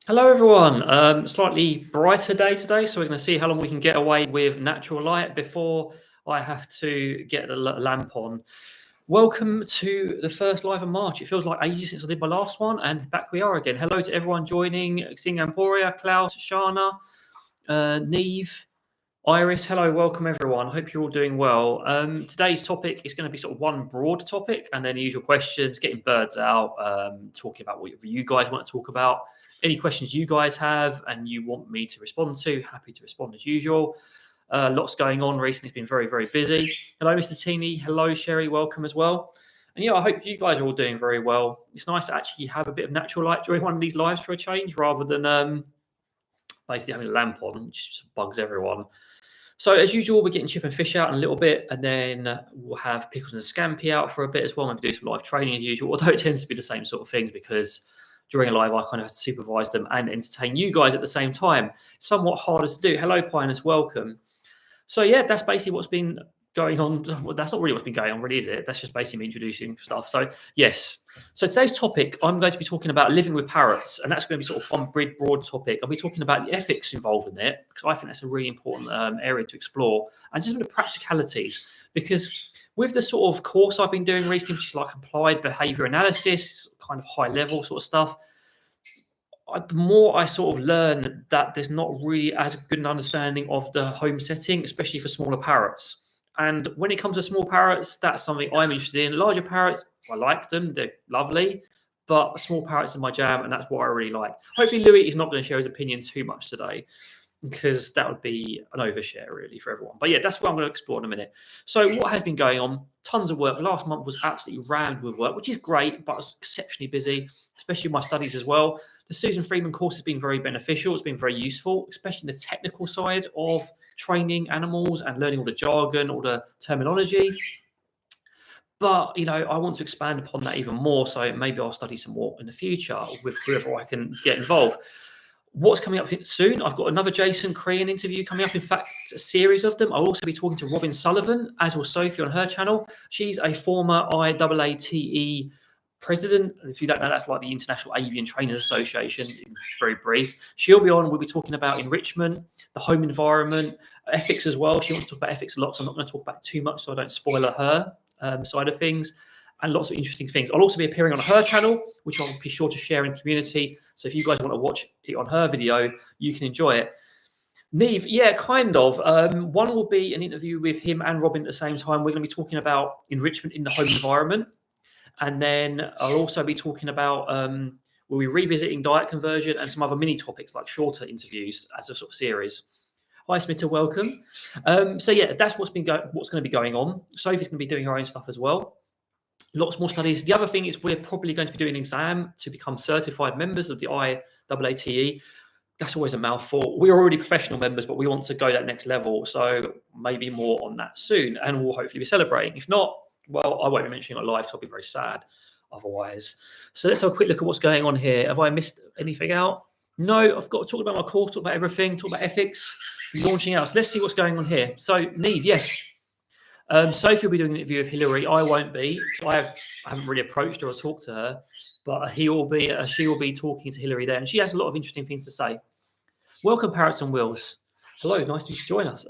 Hello everyone, slightly brighter day today, so we're going to see how long we can get away with natural light before I have to get the lamp on. Welcome to the first live of March. It feels like ages since I did my last one, and back we are again. Hello to everyone joining, Singamporia, Klaus, Shana, Neve, Iris. Hello, welcome everyone. I hope you're all doing well. Today's topic is going to be sort of one broad topic, and then the usual questions, getting birds out, talking about whatever you guys want to talk about. Any questions you guys have and you want me to respond to, happy to respond as usual. Lots going on recently. It's been very, very busy. Hello, Mr. Teeny. Hello, Sherry. Welcome as well. And yeah, I hope you guys are all doing very well. It's nice to actually have a bit of natural light during one of these lives for a change, rather than basically having a lamp on, which bugs everyone. So as usual, we're getting chip and fish out in a little bit, and then we'll have pickles and scampi out for a bit as well. Maybe do some live training as usual, although it tends to be the same sort of things because during a live, I kind of have to supervise them and entertain you guys at the same time. Somewhat harder to do. Hello, Pioneers, welcome. So yeah, that's basically what's been going on. Well, that's not really what's been going on, really, is it? That's just basically me introducing stuff. So yes. So today's topic, I'm going to be talking about living with parrots, and that's going to be sort of one broad topic. I'll be talking about the ethics involved in it, because I think that's a really important area to explore, and just the practicalities, because with the sort of course I've been doing recently, which is like applied behaviour analysis, kind of high level sort of stuff, the more I sort of learn that there's not really as good an understanding of the home setting, especially for smaller parrots. And when it comes to small parrots, that's something I'm interested in. Larger parrots, I like them, they're lovely, but small parrots are my jam, and that's what I really like. Hopefully, Louis is not going to share his opinion too much today, because that would be an overshare really for everyone. But yeah, that's what I'm going to explore in a minute. So what has been going on? Tons of work. Last month was absolutely rammed with work, which is great, but I was exceptionally busy, especially my studies as well. The Susan Freeman course has been very beneficial. It's been very useful, especially the technical side of training animals and learning all the jargon, all the terminology. But, you know, I want to expand upon that even more. So maybe I'll study some more in the future with whoever I can get involved. What's coming up soon? I've got another Jason Korean interview coming up. In fact, a series of them. I'll also be talking to Robin Sullivan, as will Sophie on her channel. She's a former IAATE president. If you don't know, that's like the International Avian Trainers Association, very brief. She'll be on. We'll be talking about enrichment, the home environment, ethics as well. She wants to talk about ethics a lot, so I'm not going to talk about it too much so I don't spoil her side of things. And lots of interesting things. I'll also be appearing on her channel, which I'll be sure to share in the community. So if you guys want to watch it on her video, you can enjoy it. Neve, yeah, kind of. One will be an interview with him and Robin at the same time. We're going to be talking about enrichment in the home environment. And then I'll also be talking about, we'll be revisiting diet conversion and some other mini topics like shorter interviews as a sort of series. Hi, Smitta, welcome. So yeah, that's what's going to be going on. Sophie's going to be doing her own stuff as well. Lots more studies. The other thing is we're probably going to be doing an exam to become certified members of the IAATE. That's always a mouthful. We're already professional members, but we want to go that next level. So maybe more on that soon, and we'll hopefully be celebrating. If not, well, I won't be mentioning it live, so I'll be very sad otherwise. So let's have a quick look at what's going on here. Have I missed anything out? No, I've got to talk about my course, talk about everything, talk about ethics, launching out. So let's see what's going on here. So Neve, yes. Sophie will be doing an interview with Hillary. I won't be. So I haven't really approached her or talked to her, but she will be talking to Hillary there, and she has a lot of interesting things to say. Welcome, Parrots and Wills. Hello, nice to join us.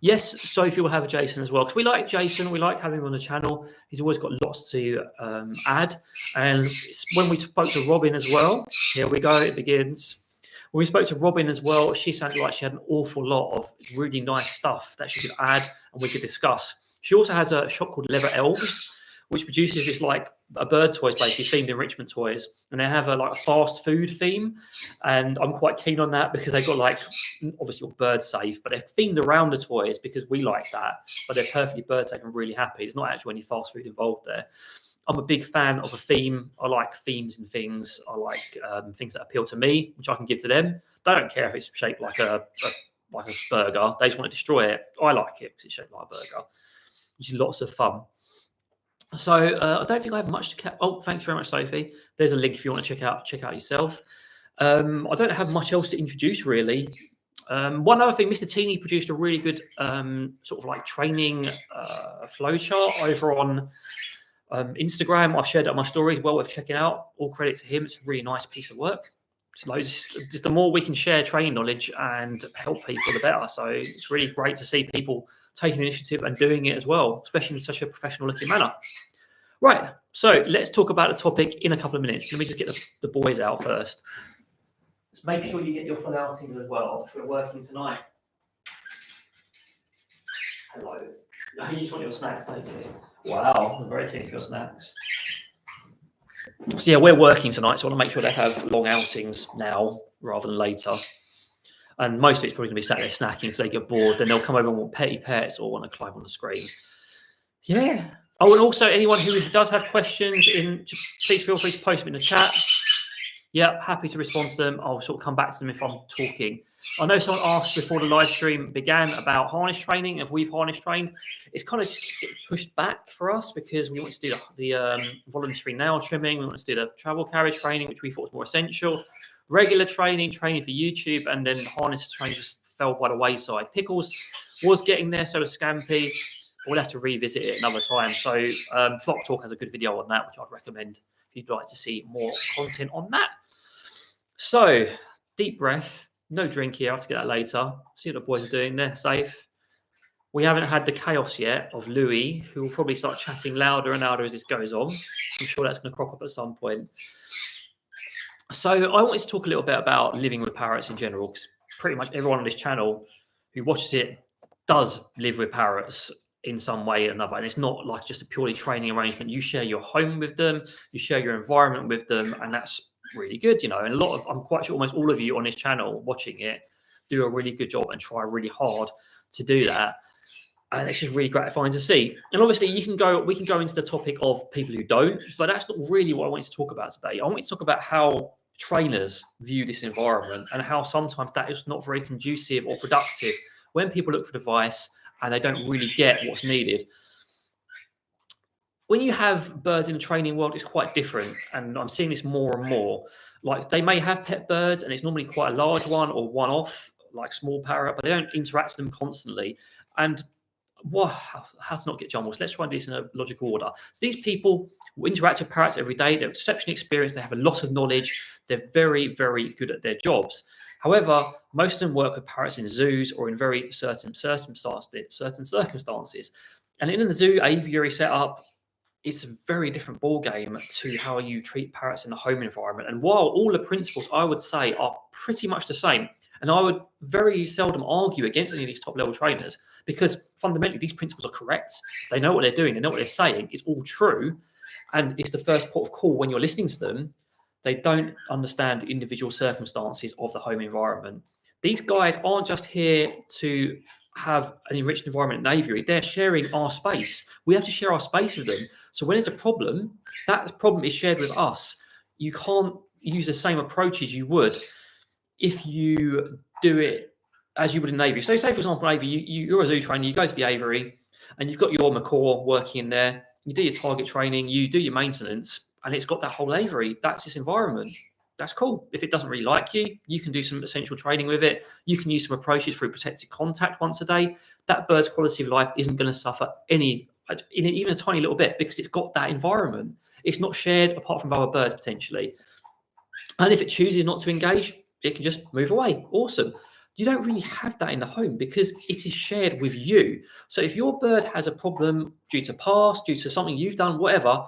Yes, Sophie will have a Jason as well, because we like Jason. We like having him on the channel. He's always got lots to add. And when we spoke to Robin as well, here we go, it begins. When we spoke to Robin as well, she sounded like she had an awful lot of really nice stuff that she could add and we could discuss. She also has a shop called Leather Elves, which produces this like a bird toys, basically themed enrichment toys, and they have a fast food theme, and I'm quite keen on that because they've got like obviously all bird safe, but they're themed around the toys because we like that, but they're perfectly bird safe and really happy. There's not actually any fast food involved there. I'm a big fan of a theme. I like themes and things. I like things that appeal to me, which I can give to them. They don't care if it's shaped like a burger. They just want to destroy it. I like it because it's shaped like a burger, which is lots of fun. So I don't think I have much to. Oh, thanks very much, Sophie. There's a link if you want to check out yourself. I don't have much else to introduce really. One other thing, Mr. Teeny produced a really good sort of like training flowchart over on Instagram. I've shared it on my stories. Well worth checking out. All credit to him. It's a really nice piece of work. Just the more we can share training knowledge and help people, the better. So it's really great to see people taking the initiative and doing it as well, especially in such a professional looking manner. Right, so let's talk about the topic in a couple of minutes. Let me just get the boys out first. Just make sure you get your full outings as well. We're working tonight. Hello. You just want your snacks, don't you? Wow, I'm very keen for your snacks. So yeah, we're working tonight, so I want to make sure they have long outings now rather than later. And most of it's probably going to be sat there snacking so they get bored. Then they'll come over and want petty pets or want to climb on the screen. Yeah. Oh, and also anyone who does have questions, just please feel free to post them in the chat. Yeah, happy to respond to them. I'll sort of come back to them if I'm talking. I know someone asked before the live stream began about harness training. If we've harness trained, it's kind of just pushed back for us because we want to do the voluntary nail trimming. We want to do the travel carriage training, which we thought was more essential. Regular training for YouTube, and then harness training just fell by the wayside. Pickles was getting there, so was Scampy. We'll have to revisit it another time. So Flock Talk has a good video on that, which I'd recommend if you'd like to see more content on that. So deep breath. No drink here. I have to get that later. See what the boys are doing. They're safe. We haven't had the chaos yet of Louis, who will probably start chatting louder and louder as this goes on. I'm sure that's going to crop up at some point. So I wanted to talk a little bit about living with parrots in general, because pretty much everyone on this channel who watches it does live with parrots in some way or another. And it's not like just a purely training arrangement. You share your home with them, you share your environment with them, and that's really good, and I'm quite sure almost all of you on this channel watching it do a really good job and try really hard to do that, and it's just really gratifying to see. And obviously we can go into the topic of people who don't, but that's not really what I wanted to talk about today. I wanted to talk about how trainers view this environment and how sometimes that is not very conducive or productive when people look for advice and they don't really get what's needed. When you have birds in the training world, it's quite different. And I'm seeing this more and more. Like they may have pet birds and it's normally quite a large one or one-off, like small parrot, but they don't interact with them constantly. And how to not get jumbles? Let's try and do this in a logical order. So these people will interact with parrots every day. They're exceptionally experienced. They have a lot of knowledge. They're very, very good at their jobs. However, most of them work with parrots in zoos or in very certain circumstances. And in the zoo aviary setup, it's a very different ball game to how you treat parrots in the home environment. And while all the principles I would say are pretty much the same, and I would very seldom argue against any of these top level trainers because fundamentally these principles are correct. They know what they're doing. They know what they're saying. It's all true. And it's the first port of call when you're listening to them. They don't understand the individual circumstances of the home environment. These guys aren't just here to have an enriched environment in aviary. They're sharing our space. We have to share our space with them. So when there's a problem, that problem is shared with us. You can't use the same approaches you would if you do it as you would in aviary. So say, for example, in aviary, you're a zoo trainer, you go to the aviary and you've got your macaw working in there, you do your target training, you do your maintenance, and it's got that whole aviary. That's its environment. That's cool. If it doesn't really like you, you can do some essential training with it. You can use some approaches through protected contact once a day. That bird's quality of life isn't going to suffer even a tiny little bit because it's got that environment. It's not shared apart from other birds potentially. And if it chooses not to engage, it can just move away. Awesome. You don't really have that in the home because it is shared with you. So if your bird has a problem due to past, due to something you've done, whatever,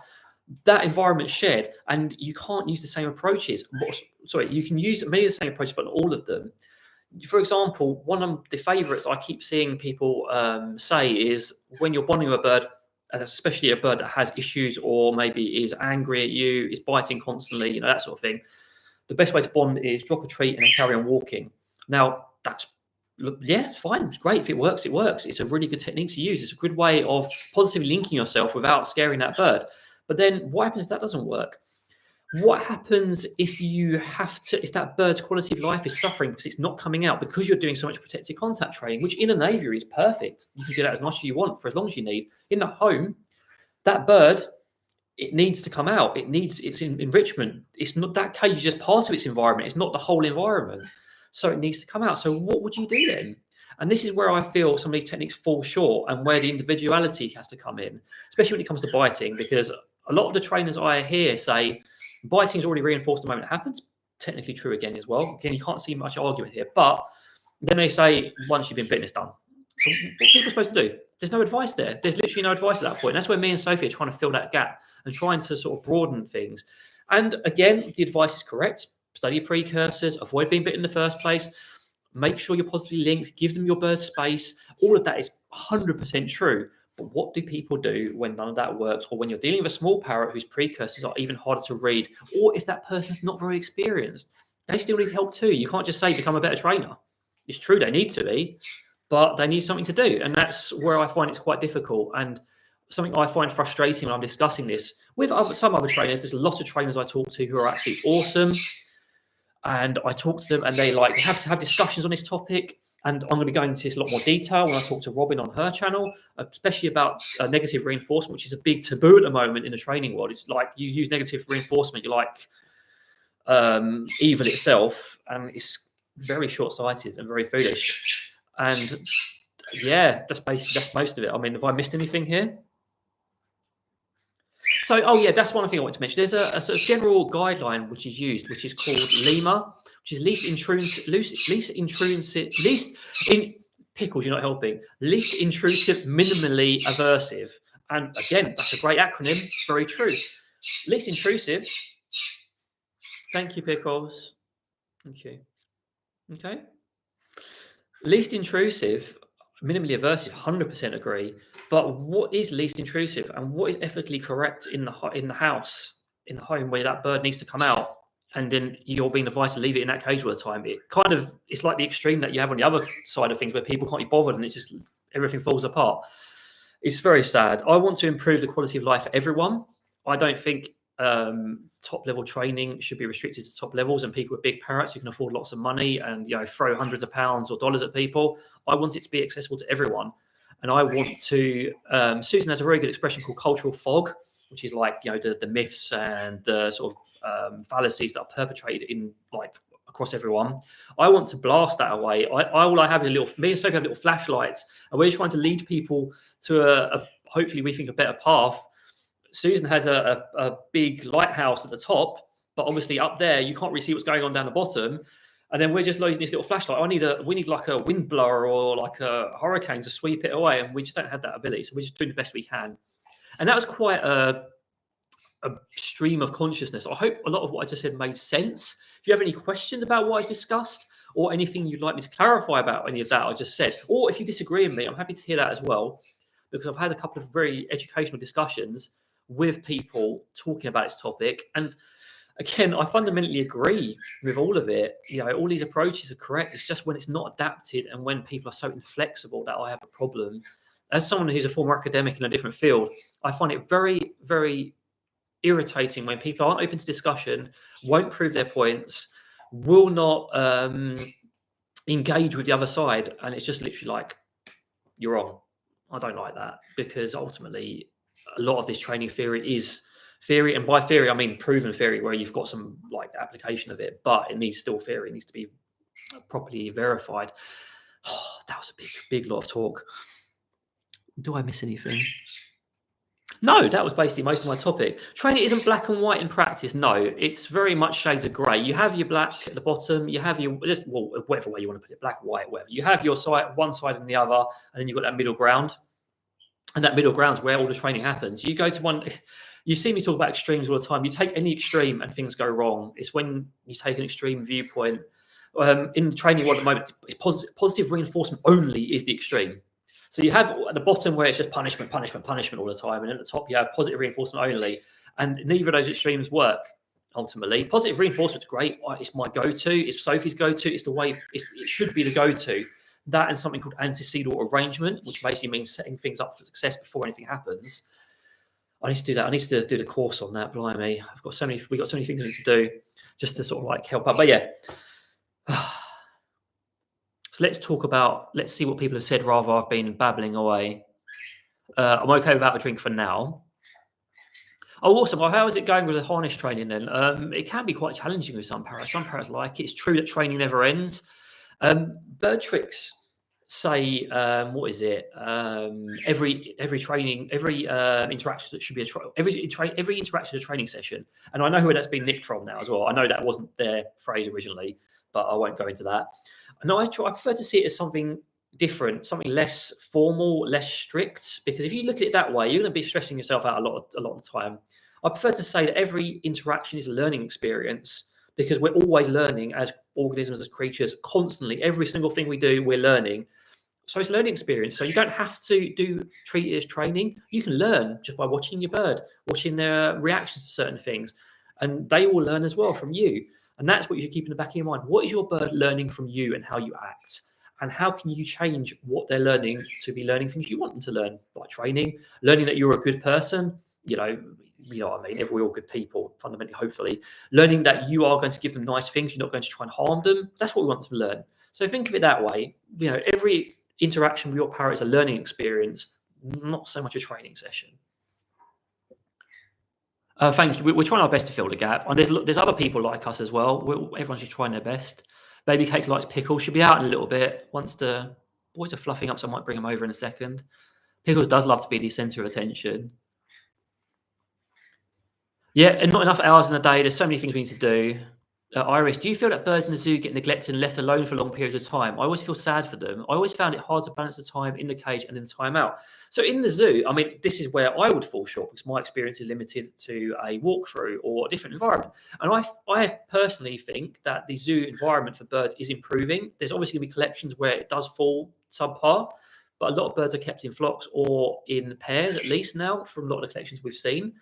that environment's shared and you can't use the same approaches. You can use many of the same approaches, but not all of them. For example, one of the favorites I keep seeing people say is when you're bonding with a bird, especially a bird that has issues or maybe is angry at you, is biting constantly, that sort of thing. The best way to bond is drop a treat and then carry on walking. Now, it's fine. It's great. If it works, it works. It's a really good technique to use. It's a good way of positively linking yourself without scaring that bird. But then what happens if that doesn't work? What happens if if that bird's quality of life is suffering because it's not coming out because you're doing so much protected contact training, which in an aviary is perfect. You can do that as much as you want for as long as you need. In the home, that bird, it needs to come out. It needs its enrichment. It's not that cage is just part of its environment. It's not the whole environment. So it needs to come out. So what would you do then? And this is where I feel some of these techniques fall short and where the individuality has to come in, especially when it comes to biting, because a lot of the trainers I hear say biting is already reinforced the moment it happens. technically true again as well. Again, you can't see much argument here. But then they say, once you've been bitten, it's done. So what are people supposed to do? There's no advice there. There's literally no advice at that point. And that's where me and Sophie are trying to fill that gap and trying to sort of broaden things. And again, the advice is correct. Study precursors, avoid being bitten in the first place. Make sure you're positively linked, give them your bird space. All of that is 100% true. But what do people do when none of that works, or when you're dealing with a small parrot whose precursors are even harder to read, or if that person's not very experienced? They still need help too. You can't just say become a better trainer. It's true they need to be, but they need something to do. And that's where I find it's quite difficult. And something I find frustrating when I'm discussing this with some other trainers. There's a lot of trainers I talk to who are actually awesome. And I talk to them and they have to have discussions on this topic. And I'm going to be going into this a lot more detail when I talk to Robin on her channel, especially about negative reinforcement, which is a big taboo at the moment in the training world. It's like you use negative reinforcement, you're like evil itself, and it's very short-sighted and very foolish. And yeah, that's most of it. I mean, have I missed anything here? So, oh yeah, that's one thing I want to mention. There's a sort of general guideline which is used, which is called LEMA, which is least intrusive, minimally aversive. And again, that's a great acronym, very true. Least intrusive. Thank you, Pickles. Thank you. Okay. Least intrusive, minimally aversive, 100% agree. But what is least intrusive, and what is ethically correct in the house, in the home where that bird needs to come out, and then you're being advised to leave it in that cage all the time? It's like the extreme that you have on the other side of things, where people can't be bothered and it's just everything falls apart. It's very sad. I want to improve the quality of life for everyone. I don't think top level training should be restricted to top levels and people with big parrots who can afford lots of money and throw hundreds of pounds or dollars at people. I want it to be accessible to everyone. And I want to, Susan has a very good expression called cultural fog, which is like, the myths and the sort of fallacies that are perpetrated in across everyone. I want to blast that away. All I have is me and Sophie have little flashlights, and we're trying to lead people to a hopefully we think a better path. Susan has a big lighthouse at the top, but obviously up there you can't really see what's going on down the bottom. And then we're just using this little flashlight. We need like a wind blower or like a hurricane to sweep it away, and we just don't have that ability. So we're just doing the best we can. And that was quite a stream of consciousness. I hope a lot of what I just said made sense. If you have any questions about what I discussed, or anything you'd like me to clarify about any of that I just said, or if you disagree with me, I'm happy to hear that as well, because I've had a couple of very educational discussions with people talking about this topic. And again, I fundamentally agree with all of it. All these approaches are correct. It's just when it's not adapted and when people are so inflexible that I have a problem. As someone who's a former academic in a different field, I find it very, very irritating when people aren't open to discussion, won't prove their points, will not engage with the other side. And it's just literally like, you're wrong. I don't like that, because ultimately a lot of this training theory is theory, and by theory I mean proven theory, where you've got some application of it, but it needs still theory. It needs to be properly verified. Oh, that was a big lot of talk. Do I miss anything? No, that was basically most of my topic. Training isn't black and white in practice. No, it's very much shades of grey. You have your black at the bottom. You have your whatever way you want to put it, black, white, whatever. You have your side, one side and the other, and then you've got that middle ground. And that middle ground is where all the training happens. You go to one. You see me talk about extremes all the time. You take any extreme and things go wrong. It's when you take an extreme viewpoint. In the training world at the moment, positive reinforcement only is the extreme. So you have at the bottom where it's just punishment all the time. And at the top, you have positive reinforcement only. And neither of those extremes work, ultimately. Positive reinforcement is great. It's my go-to. It's Sophie's go-to. It's the way it should be the go-to. That and something called antecedent arrangement, which basically means setting things up for success before anything happens. I need to do that. I need to do the course on that. Blimey, we've got so many things I need to do just to sort of help out. But yeah. So let's see what people have said rather I've been babbling away. I'm okay without a drink for now. Oh, awesome. Well, how is it going with the harness training then? It can be quite challenging with some parrots. Some parrots like it. It's true that training never ends. Bird tricks say, what is it? Every training, every interaction that should be every interaction is a training session. And I know where that's been nicked from now as well. I know that wasn't their phrase originally, but I won't go into that. No, I prefer to see it as something different, something less formal, less strict. Because if you look at it that way, you're going to be stressing yourself out a lot of the time. I prefer to say that every interaction is a learning experience, because we're always learning as organisms, as creatures, constantly. Every single thing we do, we're learning. So it's a learning experience. So you don't have to treat it as training. You can learn just by watching your bird, watching their reactions to certain things, and they will learn as well from you. And that's what you should keep in the back of your mind. What is your bird learning from you and how you act? And how can you change what they're learning to be learning things you want them to learn? By training, learning that you're a good person, you know what I mean? We're all good people, fundamentally, hopefully. Learning that you are going to give them nice things, you're not going to try and harm them. That's what we want them to learn. So think of it that way. Every interaction with your parrot is a learning experience, not so much a training session. Thank you. We're trying our best to fill the gap. And there's other people like us as well. Everyone's just trying their best. Baby Cakes likes Pickles. She'll be out in a little bit. Once the boys are fluffing up, so I might bring them over in a second. Pickles does love to be the centre of attention. Yeah, and not enough hours in a day. There's so many things we need to do. Iris, do you feel that birds in the zoo get neglected and left alone for long periods of time? I always feel sad for them. I always found it hard to balance the time in the cage and then the time out. So in the zoo, I mean, this is where I would fall short, because my experience is limited to a walkthrough or a different environment. And I personally think that the zoo environment for birds is improving. There's obviously going to be collections where it does fall subpar, but a lot of birds are kept in flocks or in pairs, at least now, from a lot of the collections we've seen.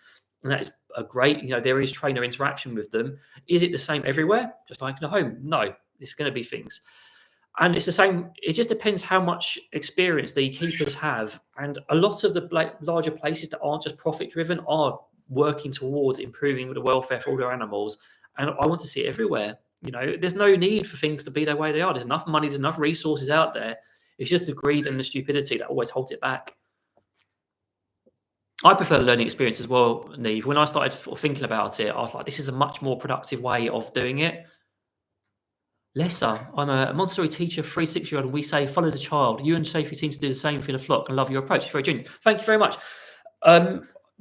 And that is a great, there is trainer interaction with them. Is it the same everywhere? Just like in a home? No, there's going to be things. And it's the same. It just depends how much experience the keepers have. And a lot of the larger places that aren't just profit driven are working towards improving the welfare for all their animals. And I want to see it everywhere. There's no need for things to be the way they are. There's enough money, there's enough resources out there. It's just the greed and the stupidity that always holds it back. I prefer the learning experience as well, Neve. When I started thinking about it, I was like, this is a much more productive way of doing it. Lessa, I'm a Montessori teacher, 3 6-year-old, and we say, follow the child. You and safety teams do the same for the flock, and love your approach. It's very genuine. Thank you very much.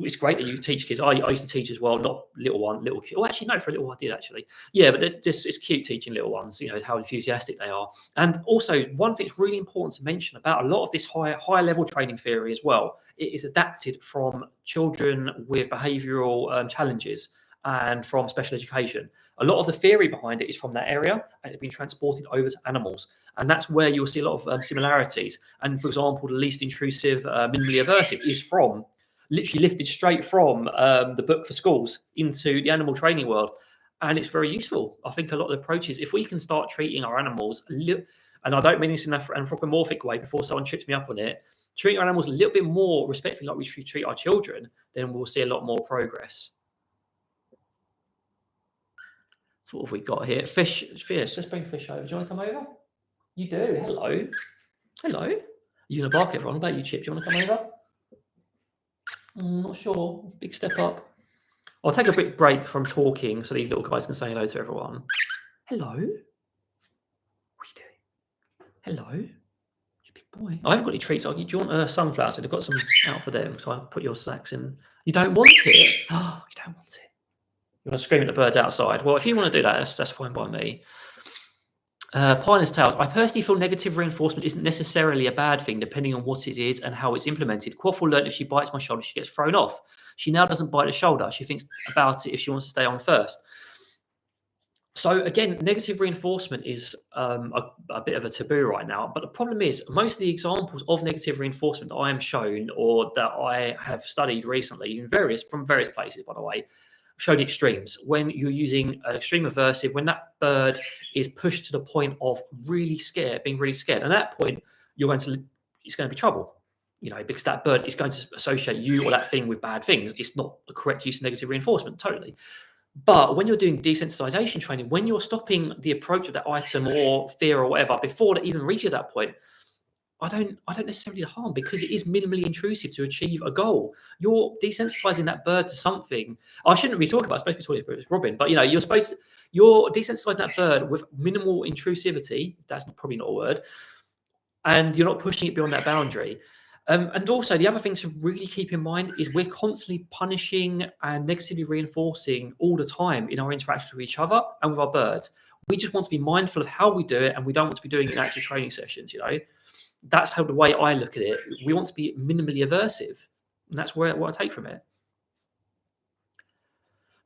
It's great that you teach kids. I used to teach as well, not little kids. Oh, actually, no, for a little while I did actually. Yeah, but it's cute teaching little ones, how enthusiastic they are. And also, one thing that's really important to mention about a lot of this higher level training theory as well, it is adapted from children with behavioural challenges and from special education. A lot of the theory behind it is from that area, and it's been transported over to animals. And that's where you'll see a lot of similarities. And for example, the least intrusive, minimally aversive is literally lifted straight from the book for schools into the animal training world. And it's very useful. I think a lot of the approaches, if we can start treating our animals, and I don't mean this in an anthropomorphic way before someone trips me up on it, treating our animals a little bit more respectfully like we treat our children, then we'll see a lot more progress. So what have we got here? Fish, let's bring Fish over. Do you want to come over? You do, hello. Hello. You're going to bark at everyone. What about you, Chip? Do you want to come over? I'm not sure. Big step up. I'll take a bit break from talking so these little guys can say hello to everyone. Hello. What are you doing? Hello. You big boy. I haven't got any treats. Do you want a sunflower? So they've got some out for them. So I put your snacks in. You don't want it? Oh, you don't want it. You want to scream at the birds outside? Well, if you want to do that, that's fine by me. Piner's Tales. I personally feel negative reinforcement isn't necessarily a bad thing, depending on what it is and how it's implemented. Quaffle learned if she bites my shoulder, she gets thrown off. She now doesn't bite the shoulder. She thinks about it if she wants to stay on first. So again, negative reinforcement is a bit of a taboo right now. But the problem is, most of the examples of negative reinforcement that I am shown or that I have studied recently from various places, by the way, showed extremes. When you're using an extreme aversive, when that bird is pushed to the point of being really scared, and at that point, it's going to be trouble, because that bird is going to associate you or that thing with bad things. It's not the correct use of negative reinforcement, totally. But when you're doing desensitization training, when you're stopping the approach of that item or fear or whatever before it even reaches that point, I don't necessarily harm, because it is minimally intrusive to achieve a goal. You're desensitizing that bird to something. I shouldn't be talking about, I'm supposed to be talking about Robin, but you're desensitizing that bird with minimal intrusivity. That's probably not a word. and you're not pushing it beyond that boundary. And also, the other thing to really keep in mind is we're constantly punishing and negatively reinforcing all the time in our interactions with each other and with our birds. We just want to be mindful of how we do it, and we don't want to be doing it in active training sessions. That's how the way I look at it. We want to be minimally aversive, and that's what I take from it.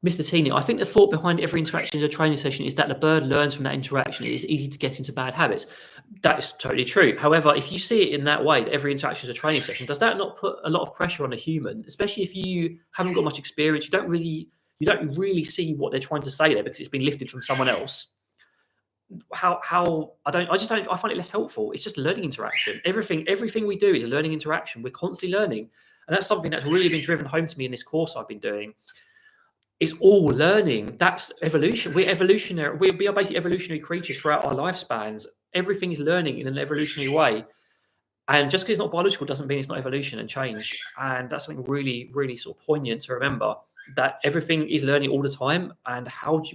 Mr. Teeny, I think the thought behind every interaction in a training session is that the bird learns from that interaction. It is easy to get into bad habits. That is totally true. However, if you see it in that way, that every interaction is a training session, does that not put a lot of pressure on a human, especially if you haven't got much experience? You don't really see what they're trying to say there because it's been lifted from someone else. I find it less helpful. It's just learning interaction. Everything we do is a learning interaction. We're constantly learning. And that's something that's really been driven home to me in this course I've been doing. It's all learning. That's evolution. We're evolutionary. We are basically evolutionary creatures throughout our lifespans. Everything is learning in an evolutionary way. And just because it's not biological doesn't mean it's not evolution and change. And that's something really, really sort of poignant to remember, that everything is learning all the time. And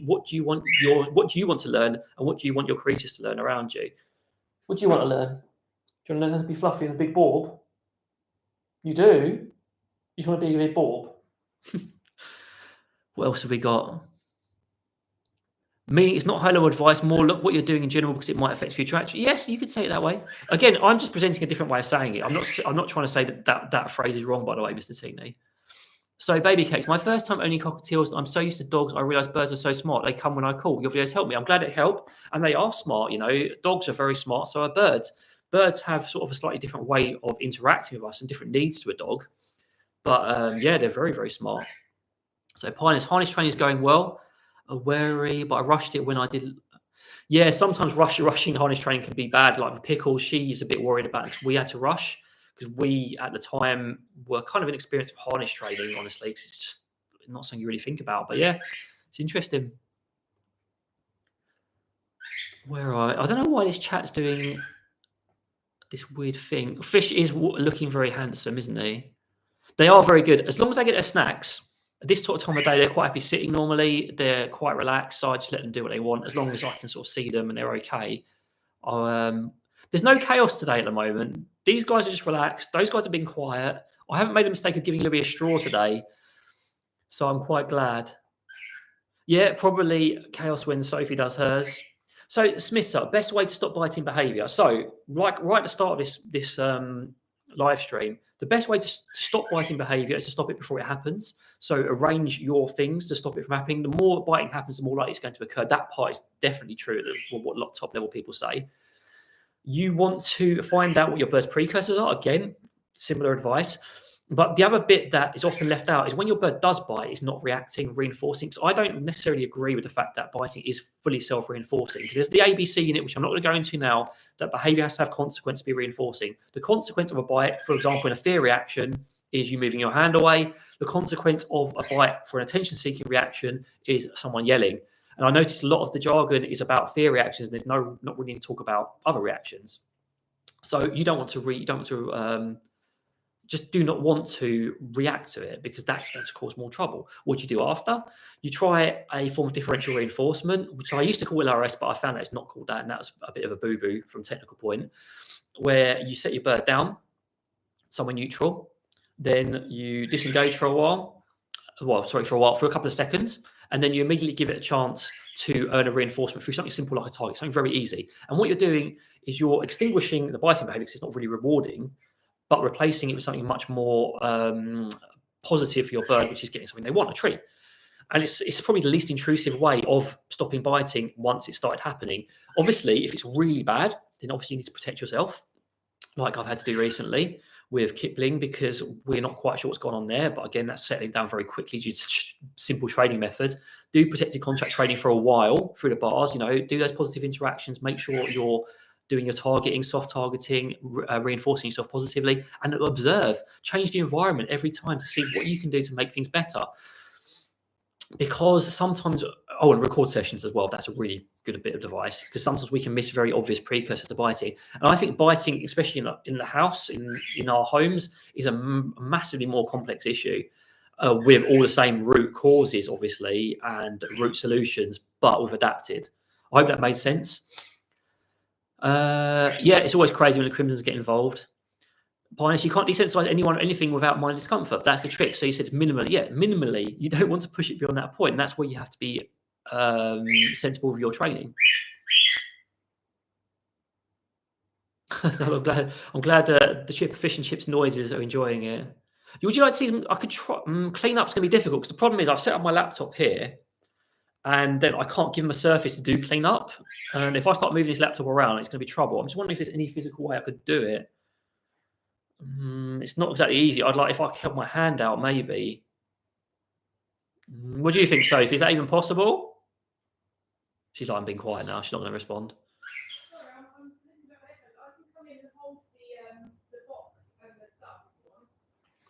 what do you want to learn, and what do you want your creatures to learn around you? What do you want to learn? Do you want to learn how to be fluffy and a big borb? You do? You just want to be a big borb? What else have we got? Meaning it's not high-level advice, more look what you're doing in general because it might affect future action. Yes, you could say it that way. Again, I'm just presenting a different way of saying it. I'm not trying to say that phrase is wrong, by the way, Mr. Teeny. So, baby cakes, my first time owning cockatiels, I'm so used to dogs, I realise birds are so smart. They come when I call. Your videos help me. I'm glad it helped. And they are smart, Dogs are very smart, so are birds. Birds have sort of a slightly different way of interacting with us and different needs to a dog. But, yeah, they're very, very smart. So, Pinus, harness training is going well. Wary, but I rushed it when I did. Yeah, sometimes rushing harness training can be bad. Like with Pickles, she's a bit worried about it. We had to rush because we, at the time, were kind of inexperienced with harness training, honestly, because it's just not something you really think about. But yeah, it's interesting. I don't know why this chat's doing this weird thing. Fish is looking very handsome, isn't he? They are very good. As long as they get their snacks, at this sort of time of day, they're quite happy sitting normally. They're quite relaxed, so I just let them do what they want, as long as I can sort of see them and they're okay. There's no chaos today at the moment. These guys are just relaxed. Those guys have been quiet. I haven't made the mistake of giving Louis a straw today, so I'm quite glad. Yeah, probably chaos when Sophie does hers. So, Smither, best way to stop biting behaviour. So, like right at the start of this live stream, the best way to stop biting behaviour is to stop it before it happens. So arrange your things to stop it from happening. The more biting happens, the more likely it's going to occur. That part is definitely true, what a lot of top level people say. You want to find out what your bird's precursors are. Again, similar advice. But the other bit that is often left out is when your bird does bite, it's not reacting, reinforcing. So I don't necessarily agree with the fact that biting is fully self-reinforcing, because there's the ABC in it, which I'm not going to go into now, that behavior has to have consequence to be reinforcing. The consequence of a bite, for example, in a fear reaction, is you moving your hand away. The consequence of a bite for an attention-seeking reaction is someone yelling. And I noticed a lot of the jargon is about fear reactions, and there's not really to talk about other reactions. So you don't want to just do not want to react to it, because that's going to cause more trouble. What do you do after? You try a form of differential reinforcement, which I used to call LRS, but I found that it's not called that, and that was a bit of a boo-boo from a technical point, where you set your bird down somewhere neutral, then you disengage for a while, for a couple of seconds, and then you immediately give it a chance to earn a reinforcement through something simple like a target, something very easy. And what you're doing is you're extinguishing the biting behavior, because it's not really rewarding, but replacing it with something much more positive for your bird, which is getting something they want, a treat. And it's probably the least intrusive way of stopping biting once it started happening. Obviously, if it's really bad, then obviously you need to protect yourself, like I've had to do recently with Kipling, because we're not quite sure what's gone on there. But again, that's settling down very quickly due to simple training methods. Do protected contact training for a while through the bars, do those positive interactions, make sure you're doing your targeting, soft targeting, reinforcing yourself positively, and observe, change the environment every time to see what you can do to make things better. Because sometimes, and record sessions as well, that's a really good bit of advice, because sometimes we can miss very obvious precursors to biting. And I think biting, especially in the house, in our homes, is a massively more complex issue, with all the same root causes, obviously, and root solutions, but we've adapted. I hope that made sense. Yeah, it's always crazy when the crimsons get involved. Pinus, you can't desensitize anyone or anything without mind discomfort. That's the trick. So you said minimally. Yeah, minimally. You don't want to push it beyond that point. And that's where you have to be sensible with your training. I'm glad the chip fish and chips noises are enjoying it. Would you like to see them? I could try. Clean up's going to be difficult because the problem is I've set up my laptop here, and then I can't give them a surface to do clean up. And if I start moving this laptop around, it's going to be trouble. I'm just wondering if there's any physical way I could do it. It's not exactly easy. I'd like if I could help my hand out, maybe. What do you think, Sophie? Is that even possible? She's like, I'm being quiet now. She's not going to respond.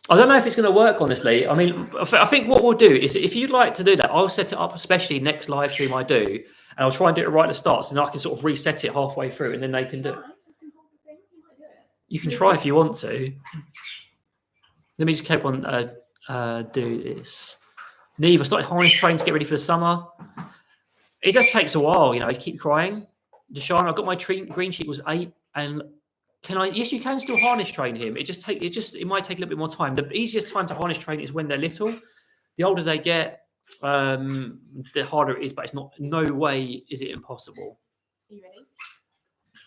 I don't know if it's going to work, honestly. I mean, I think what we'll do is if you'd like to do that, I'll set it up, especially next live stream I do, and I'll try and do it right at the start, so then I can sort of reset it halfway through, and then they can do it. You can try if you want to. Let me just keep on do this. Neve, I started harness training to get ready for the summer. It just takes a while, you know. You keep crying. Deshaun, I got my green sheet was 8, and can I? Yes, you can still harness train him. It might take a little bit more time. The easiest time to harness train is when they're little. The older they get, the harder it is. But it's not. No way is it impossible. Are you ready?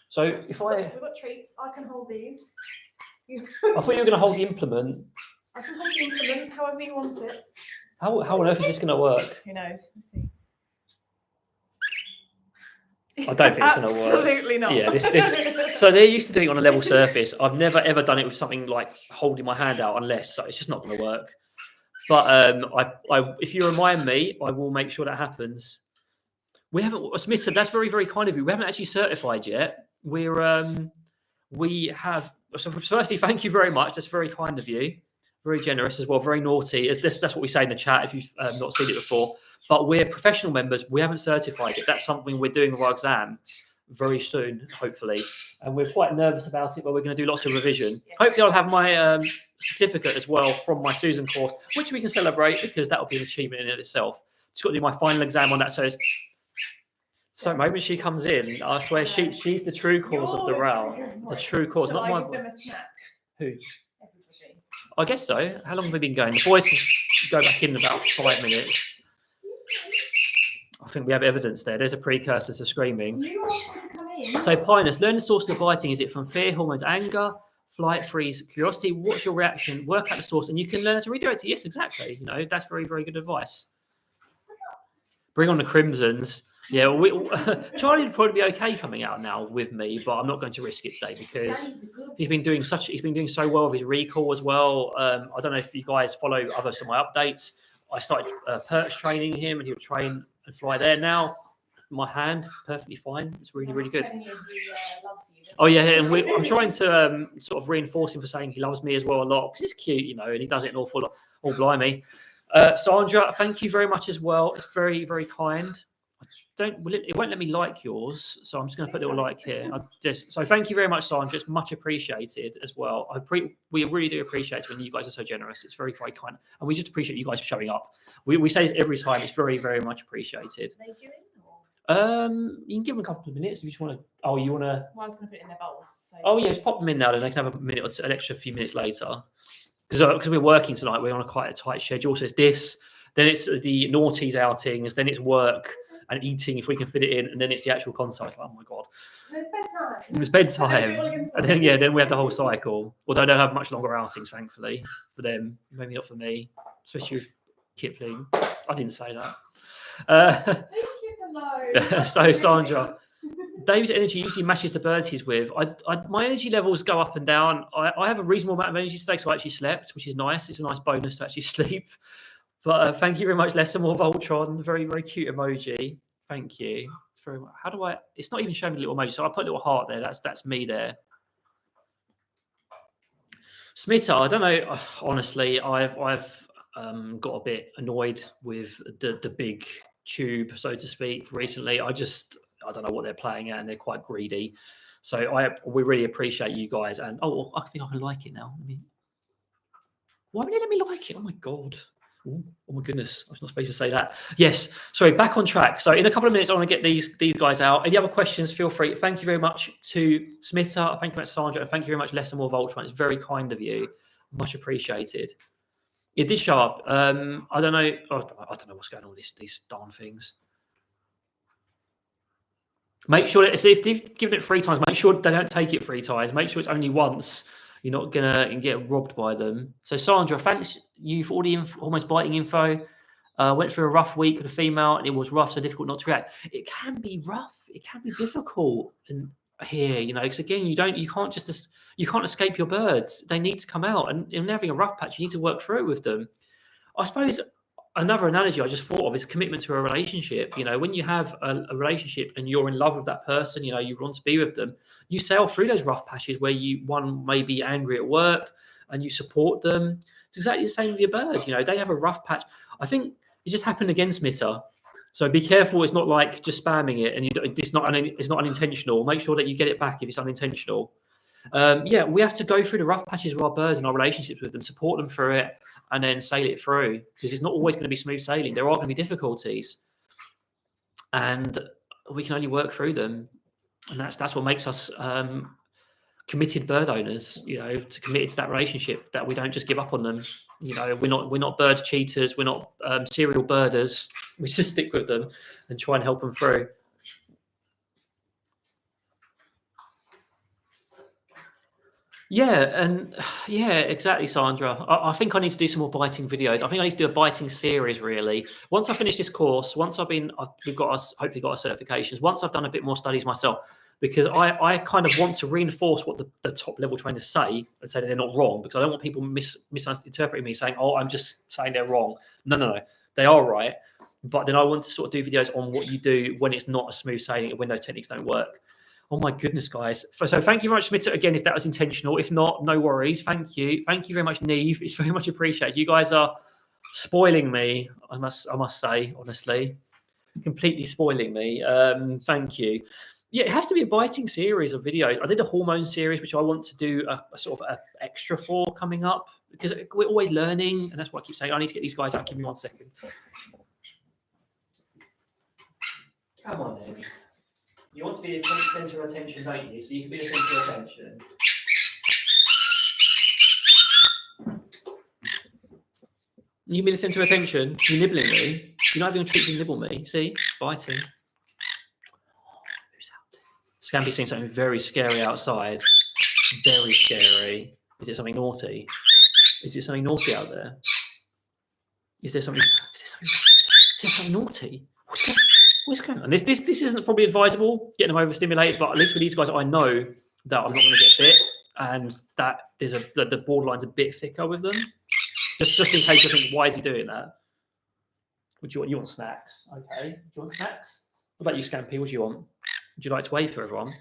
So if we've got treats, I can hold these. I thought you were going to hold the implement. I can hold the implement however you want it. How on earth is this going to work? Who knows? Let's see. I don't think it's going to work. Absolutely not. Yeah, so they're used to doing it on a level surface. I've never ever done it with something like holding my hand out, unless, so it's just not going to work. But if you remind me, I will make sure that happens. We haven't, Smith said, that's very, very kind of you. We haven't actually certified yet. We have. So firstly, thank you very much. That's very kind of you. Very generous as well. Very naughty. That's what we say in the chat. If you've not seen it before. But we're professional members. We haven't certified it. That's something we're doing with our exam very soon, hopefully. And we're quite nervous about it, but we're going to do lots of revision. Yes. Hopefully, I'll have my certificate as well from my Susan course, which we can celebrate because that will be an achievement in itself. Just got to do my final exam on that. So the moment she comes in, I swear she's the true cause of the row. The true cause, not my. Give them a snap? Who? Everybody. I guess so. How long have we been going? The boys can go back in about 5 minutes. I think we have evidence there. There's a precursor to screaming. So Pinus, learn the source of the biting. Is it from fear, hormones, anger, flight, freeze, curiosity? What's your reaction? Work out the source, and you can learn how to redirect it. Yes, exactly. You know, that's very, very good advice. Bring on the crimsons. Yeah, Charlie would probably be okay coming out now with me, but I'm not going to risk it today because he's been doing so well with his recall as well. I don't know if you guys follow others of my updates. I started perch training him, and he'll train and fly there now. My hand, perfectly fine. It's really, really good. Oh yeah, and I'm trying to sort of reinforce him for saying he loves me as well a lot because he's cute, you know, and he does it an awful lot. Oh, blimey. Sandra, thank you very much as well. It's very, very kind. It won't let me like yours, so I'm just going to put a little like here. So thank you very much, Sandra. It's much appreciated as well. We really do appreciate it when you guys are so generous. It's very, very kind, and we just appreciate you guys for showing up. We say this every time. It's very, very much appreciated. Are they due in, you can give them a couple of minutes if you just want to. Oh, you want to? Well, I was going to put it in their bowls. So. Oh yeah, just pop them in now. Then they can have a minute or two, an extra few minutes later. Because we're working tonight, we're on quite a tight schedule. So it's this, then it's the naughties outings, then it's work and eating if we can fit it in, and then it's the actual concert. Oh my god! It's bedtime. It's bedtime, and then we have the whole cycle. Although I don't have much longer outings, thankfully, for them. Maybe not for me, especially with Kipling. I didn't say that. So Sandra, Dave's energy usually matches the birds he's with. My energy levels go up and down. I have a reasonable amount of energy today, so I actually slept, which is nice. It's a nice bonus to actually sleep. But thank you very much, Lesson More Voltron. Very, very cute emoji. Thank you. It's very. How do I? It's not even showing me a little emoji, so I put a little heart there. That's me there. Smitta, I don't know. Honestly, I've got a bit annoyed with the big tube, so to speak, recently. I don't know what they're playing at, and they're quite greedy. So we really appreciate you guys. And I think I can like it now. Why would you let me like it? Oh my god! Ooh, oh my goodness, I was not supposed to say that. Yes, sorry, back on track. So in a couple of minutes, I want to get these guys out. Any other questions, feel free. Thank you very much to Smitta. Thank you very much, Sandra. And thank you very much, Less and More Voltron. It's very kind of you. Much appreciated. It did show up. I don't know. I don't know what's going on with these darn things. Make sure that if they've given it 3 times, make sure they don't take it 3 times. Make sure it's only once. You're not gonna get robbed by them. So Sandra, thanks you for all the almost biting info. Went through a rough week with a female, and it was rough, so difficult not to react. It can be rough. It can be difficult, and here, because again, you can't escape your birds. They need to come out, and in having a rough patch, you need to work through it with them. I suppose another analogy I just thought of is commitment to a relationship. When you have a relationship and you're in love with that person, you want to be with them, you sail through those rough patches where one may be angry at work and you support them. It's exactly the same with your birds. They have a rough patch. I think it just happened again, Smitta. So be careful. It's not like just spamming it, and it's not unintentional. Make sure that you get it back if it's unintentional. We have to go through the rough patches with our birds and our relationships with them, support them through it, and then sail it through, because it's not always going to be smooth sailing. There are going to be difficulties, and we can only work through them, and that's what makes us committed bird owners. To committed to that relationship, that we don't just give up on them. We're not bird cheaters. We're not serial birders. We just stick with them and try and help them through. Yeah, exactly, Sandra. I think I need to do some more biting videos. I think I need to do a biting series, really. Once I finish this course, we've hopefully got our certifications. Once I've done a bit more studies myself, because I kind of want to reinforce what the top level trainers say and say that they're not wrong, because I don't want people misinterpreting me, saying, oh, I'm just saying they're wrong. No, they are right. But then I want to sort of do videos on what you do when it's not a smooth sailing and when those techniques don't work. Oh my goodness, guys. So thank you very much, Smitta, again, if that was intentional. If not, no worries. Thank you. Thank you very much, Neve. It's very much appreciated. You guys are spoiling me, I must say, honestly. Completely spoiling me. Thank you. Yeah, it has to be a biting series of videos. I did a hormone series, which I want to do a sort of extra for coming up, because we're always learning, and that's what I keep saying. I need to get these guys out. Give me 1 second. Come on, then. You want to be the centre of attention, don't you? So you can be the centre of attention. You can be the centre of attention. You're nibbling me. You're not having a treat to nibble me. See? Biting. Who's out there? Scampy's seeing something very scary outside. Very scary. Is it something naughty? Is it something naughty out there? Is there something naughty? What's going on? This isn't probably advisable, getting them overstimulated, but at least with these guys, I know that I'm not going to get bit, and that the borderline's a bit thicker with them. Just in case you think, why is he doing that? What do you want? You want snacks? Okay. Do you want snacks? What about you, Scampy? What do you want? Would you like to wait for everyone?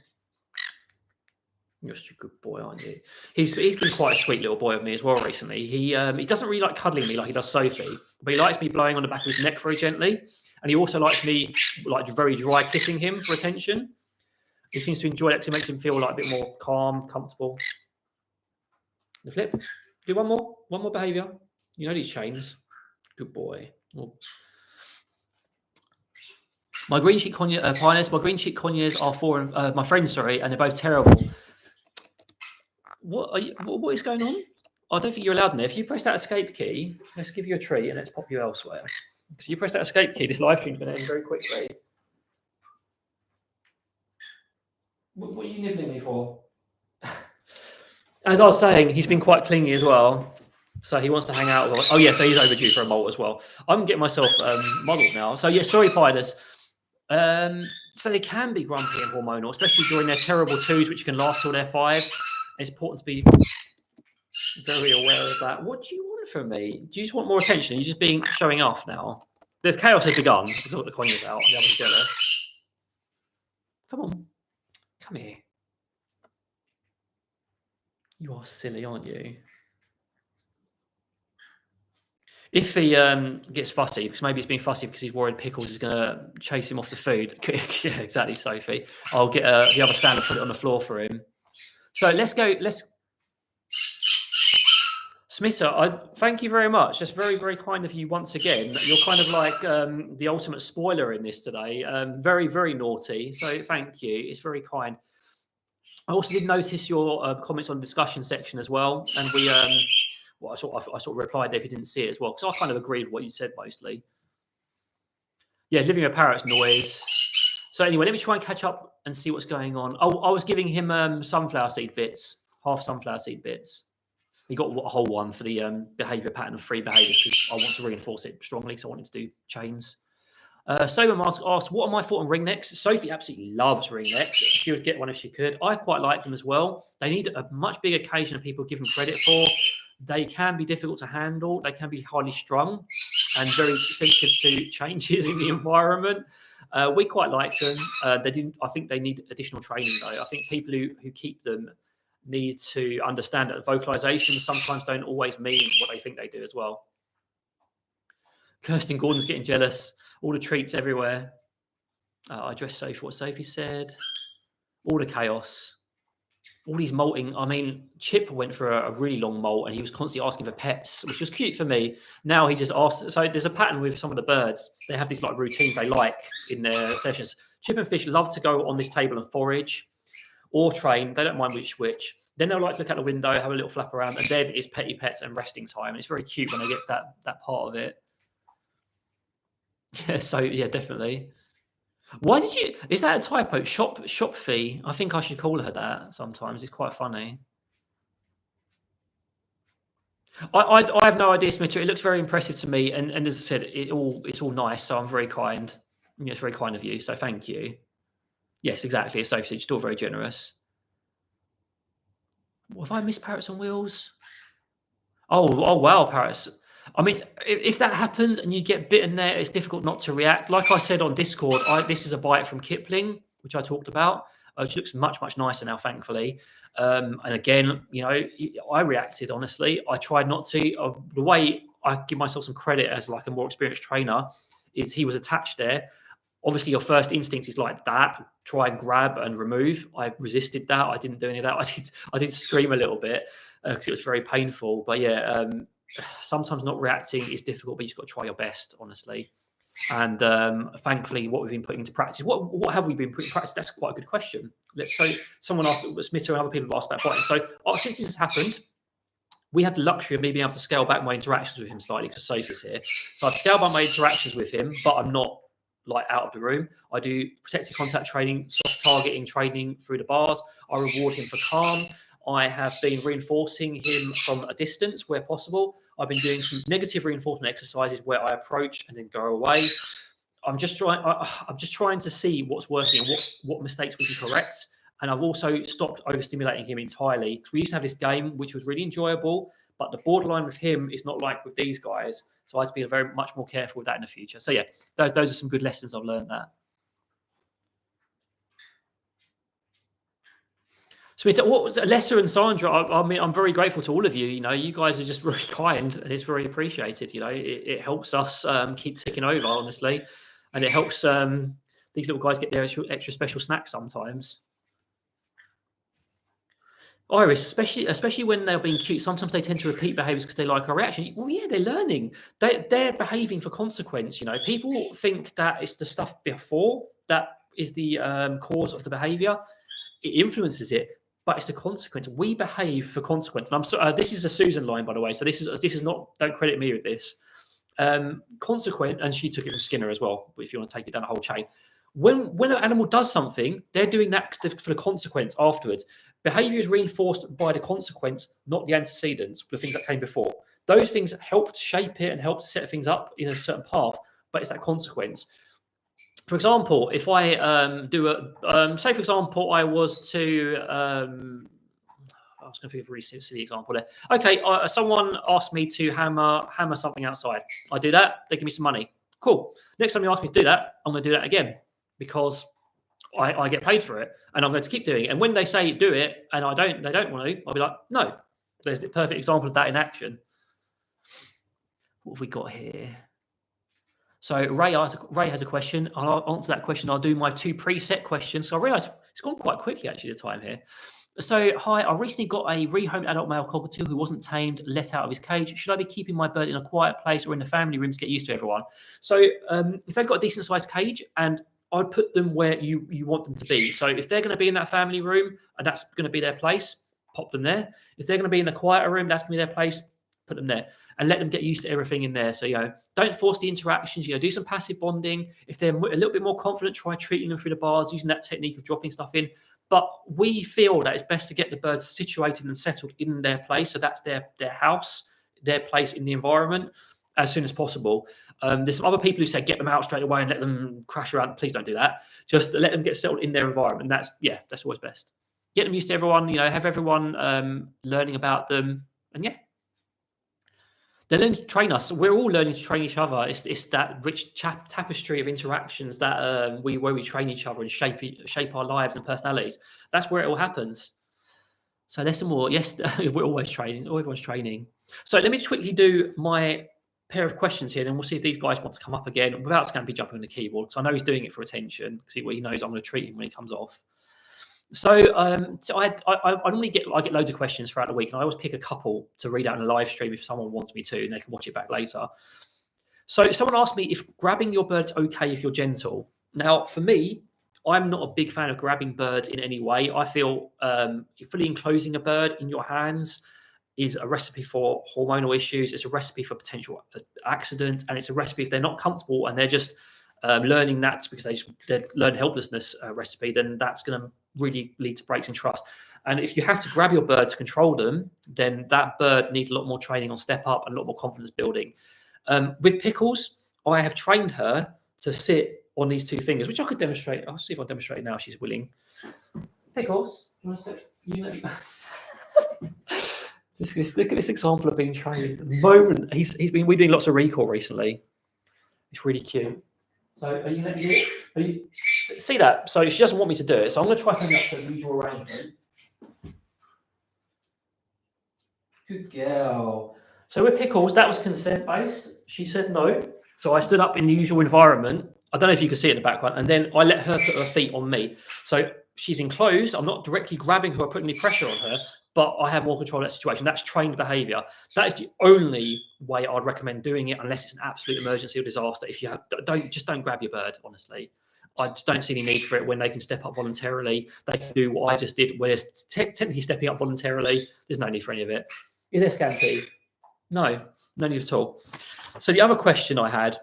You're such a good boy, aren't you? He's been quite a sweet little boy with me as well recently. He doesn't really like cuddling me like he does Sophie, but he likes me blowing on the back of his neck very gently. And he also likes me like very dry kissing him for attention. He seems to enjoy that because it makes him feel like a bit more calm, comfortable. The flip. Do one more behaviour. You know these chains. Good boy. Oh. My green cheek pioneers. My green cheek conures are my friends, sorry, and they're both terrible. What is going on? I don't think you're allowed in there. If you press that escape key, let's give you a treat and let's pop you elsewhere. So you press that escape key, this live stream is going to end very quickly. What are you nibbling me for? As I was saying, he's been quite clingy as well. So he wants to hang out with us. Oh, yeah, so he's overdue for a molt as well. I'm getting myself modelled now. So, yeah, sorry, Pidus. So they can be grumpy and hormonal, especially during their terrible twos, which can last till they're 5. It's important to be very aware of that. What do you want from me? Do you just want more attention? You're just showing off now. There's chaos has begun. We've got the conyers out. The others jealous. Come on. Come here. You are silly, aren't you? If he gets fussy, because maybe he's being fussy because he's worried Pickles is going to chase him off the food. Yeah, exactly, Sophie. I'll get the other stand and put it on the floor for him. So let's go. Smitter, I thank you very much. That's very, very kind of you once again. You're kind of like the ultimate spoiler in this today. Very, very naughty. So thank you. It's very kind. I also did notice your comments on the discussion section as well, and we well, I sort of replied if you didn't see it as well, because I kind of agreed with what you said mostly. Yeah, living with parrots noise. So anyway, let me try and catch up and see what's going on. Oh, I was giving him sunflower seed bits, half sunflower seed bits. He got a whole one for the behaviour pattern of 3 behaviours, because I want to reinforce it strongly, because I wanted to do chains. Sober Mask asked, what are my thoughts on ring necks? Sophie absolutely loves ring necks. She would get one if she could. I quite like them as well. They need a much bigger occasion than people give them credit for. They can be difficult to handle. They can be highly strung and very sensitive to changes in the environment. We quite like them. I think they need additional training though. I think people who keep them need to understand that vocalization sometimes don't always mean what they think they do as well. Kirsten Gordon's getting jealous. All the treats everywhere. I addressed Sophie, what Sophie said. All the chaos. All these molting. I mean, Chip went for a really long molt and he was constantly asking for pets, which was cute for me. Now he just asks. So there's a pattern with some of the birds. They have these like routines they like in their sessions. Chip and fish love to go on this table and forage or train. They don't mind which. Then they'll like to look out the window, have a little flap around, and then it's petty pets and resting time. And it's very cute when they get to that part of it. Yeah, so yeah, definitely. Why did you? Is that a typo? Shop fee. I think I should call her that sometimes. It's quite funny. I have no idea, Smitter. It looks very impressive to me, and as I said, it's all nice. So I'm very kind. Yeah, it's very kind of you. So thank you. Yes, exactly. As Sophie said, you're still very generous. Have I missed Parrots on Wheels? Oh wow, Parrots. I mean, if that happens and you get bitten there, it's difficult not to react. Like I said on Discord, this is a bite from Kipling, which I talked about, which looks much, much nicer now, thankfully. And again, you know, I reacted, honestly. I tried not to. The way I give myself some credit as like a more experienced trainer is he was attached there. Obviously, your first instinct is like that. Try and grab and remove. I resisted that. I didn't do any of that. I did scream a little bit because it was very painful. But yeah, sometimes not reacting is difficult, but you've got to try your best, honestly. And thankfully, what we've been putting into practice. What have we been putting into practice? That's quite a good question. So someone asked, Smitter and other people have asked about biting. So since this has happened, we have the luxury of me being able to scale back my interactions with him slightly because Sophie's here. So I've scaled back my interactions with him, but I'm not like out of the room. I do protected contact training, soft targeting training through the bars. I reward him for calm. I have been reinforcing him from a distance where possible. I've been doing some negative reinforcement exercises where I approach and then go away. I'm just trying to see what's working and what mistakes we can correct. And I've also stopped overstimulating him entirely, because we used to have this game which was really enjoyable, but the borderline with him is not like with these guys. So I have to be very much more careful with that in the future. So yeah, those are some good lessons I've learned there. So what was Alessa and Sandra? I mean, I'm very grateful to all of you. You know, you guys are just very kind, and it's very appreciated. You know, it helps us keep ticking over, honestly, and it helps these little guys get their extra special snacks sometimes. Iris, especially when they're being cute, sometimes they tend to repeat behaviours because they like our reaction. Well, yeah, they're learning. They're behaving for consequence. You know, people think that it's the stuff before that is the cause of the behaviour. It influences it, but it's the consequence. We behave for consequence. And I'm sorry, this is a Susan line, by the way. So this is not. Don't credit me with this. Consequent, and she took it from Skinner as well. If you want to take it down the whole chain, when an animal does something, they're doing that for the consequence afterwards. Behavior is reinforced by the consequence, not the antecedents, the things that came before. Those things help to shape it and help to set things up in a certain path, but it's that consequence. For example, if I say, for example, I was to, I was going to think of a really silly example there. Okay, someone asked me to hammer something outside. I do that, they give me some money. Cool. Next time you ask me to do that, I'm going to do that again because I get paid for it, and I'm going to keep doing it. And when they say do it, and they don't want to, I'll be like, no. There's the perfect example of that in action. What have we got here? So Ray has a question. I'll answer that question. I'll do my 2 preset questions. So I realise it's gone quite quickly, actually, the time here. So, hi, I recently got a rehomed adult male cockatoo who wasn't tamed, let out of his cage. Should I be keeping my bird in a quiet place or in the family room to get used to everyone? So, if they've got a decent sized cage, and I'd put them where you want them to be. So, if they're going to be in that family room and that's going to be their place, pop them there. If they're going to be in the quieter room, that's going to be their place, put them there. And let them get used to everything in there. So, don't force the interactions, do some passive bonding. If they're a little bit more confident, try treating them through the bars, using that technique of dropping stuff in. But we feel that it's best to get the birds situated and settled in their place. So that's their house, their place in the environment as soon as possible. There's some other people who say get them out straight away and let them crash around. Please don't do that. Just let them get settled in their environment. That's always best. Get them used to everyone, have everyone learning about them. And they're learning to train us. We're all learning to train each other. It's that rich tapestry of interactions that where we train each other and shape our lives and personalities. That's where it all happens. So lesson more. Yes, we're always training. Everyone's training. So let me just quickly do my pair of questions here, and we'll see if these guys want to come up again without Scampy jumping on the keyboard. So I know he's doing it for attention. See what he knows. I'm going to treat him when he comes off. So, I normally get loads of questions throughout the week, and I always pick a couple to read out in a live stream if someone wants me to, and they can watch it back later. So, someone asked me if grabbing your bird is okay if you're gentle. Now, for me, I'm not a big fan of grabbing birds in any way. I feel fully enclosing a bird in your hands is a recipe for hormonal issues. It's a recipe for potential accidents, and it's a recipe if they're not comfortable and they're just learning that because they learn helplessness recipe, then that's going to really lead to breaks in trust. And if you have to grab your bird to control them, then that bird needs a lot more training on step up and a lot more confidence building. With Pickles, I have trained her to sit on these two fingers, which I could demonstrate. I'll see if I demonstrate it now. She's willing. Pickles, you want to sit? Just look at this example of being trained. At the moment, we're doing lots of recall recently. It's really cute. So are you going to do it? See that? So she doesn't want me to do it. So I'm going to try something up to the usual arrangement. Good girl. So with Pickles, that was consent-based. She said no. So I stood up in the usual environment. I don't know if you can see it in the background. And then I let her put her feet on me. So she's enclosed. I'm not directly grabbing her or putting any pressure on her, but I have more control of that situation. That's trained behaviour. That is the only way I'd recommend doing it, unless it's an absolute emergency or disaster. If you have, don't grab your bird. Honestly, I just don't see any need for it when they can step up voluntarily. They can do what I just did, where it's technically stepping up voluntarily. There's no need for any of it. Is there Scampy? No need at all. So the other question I had.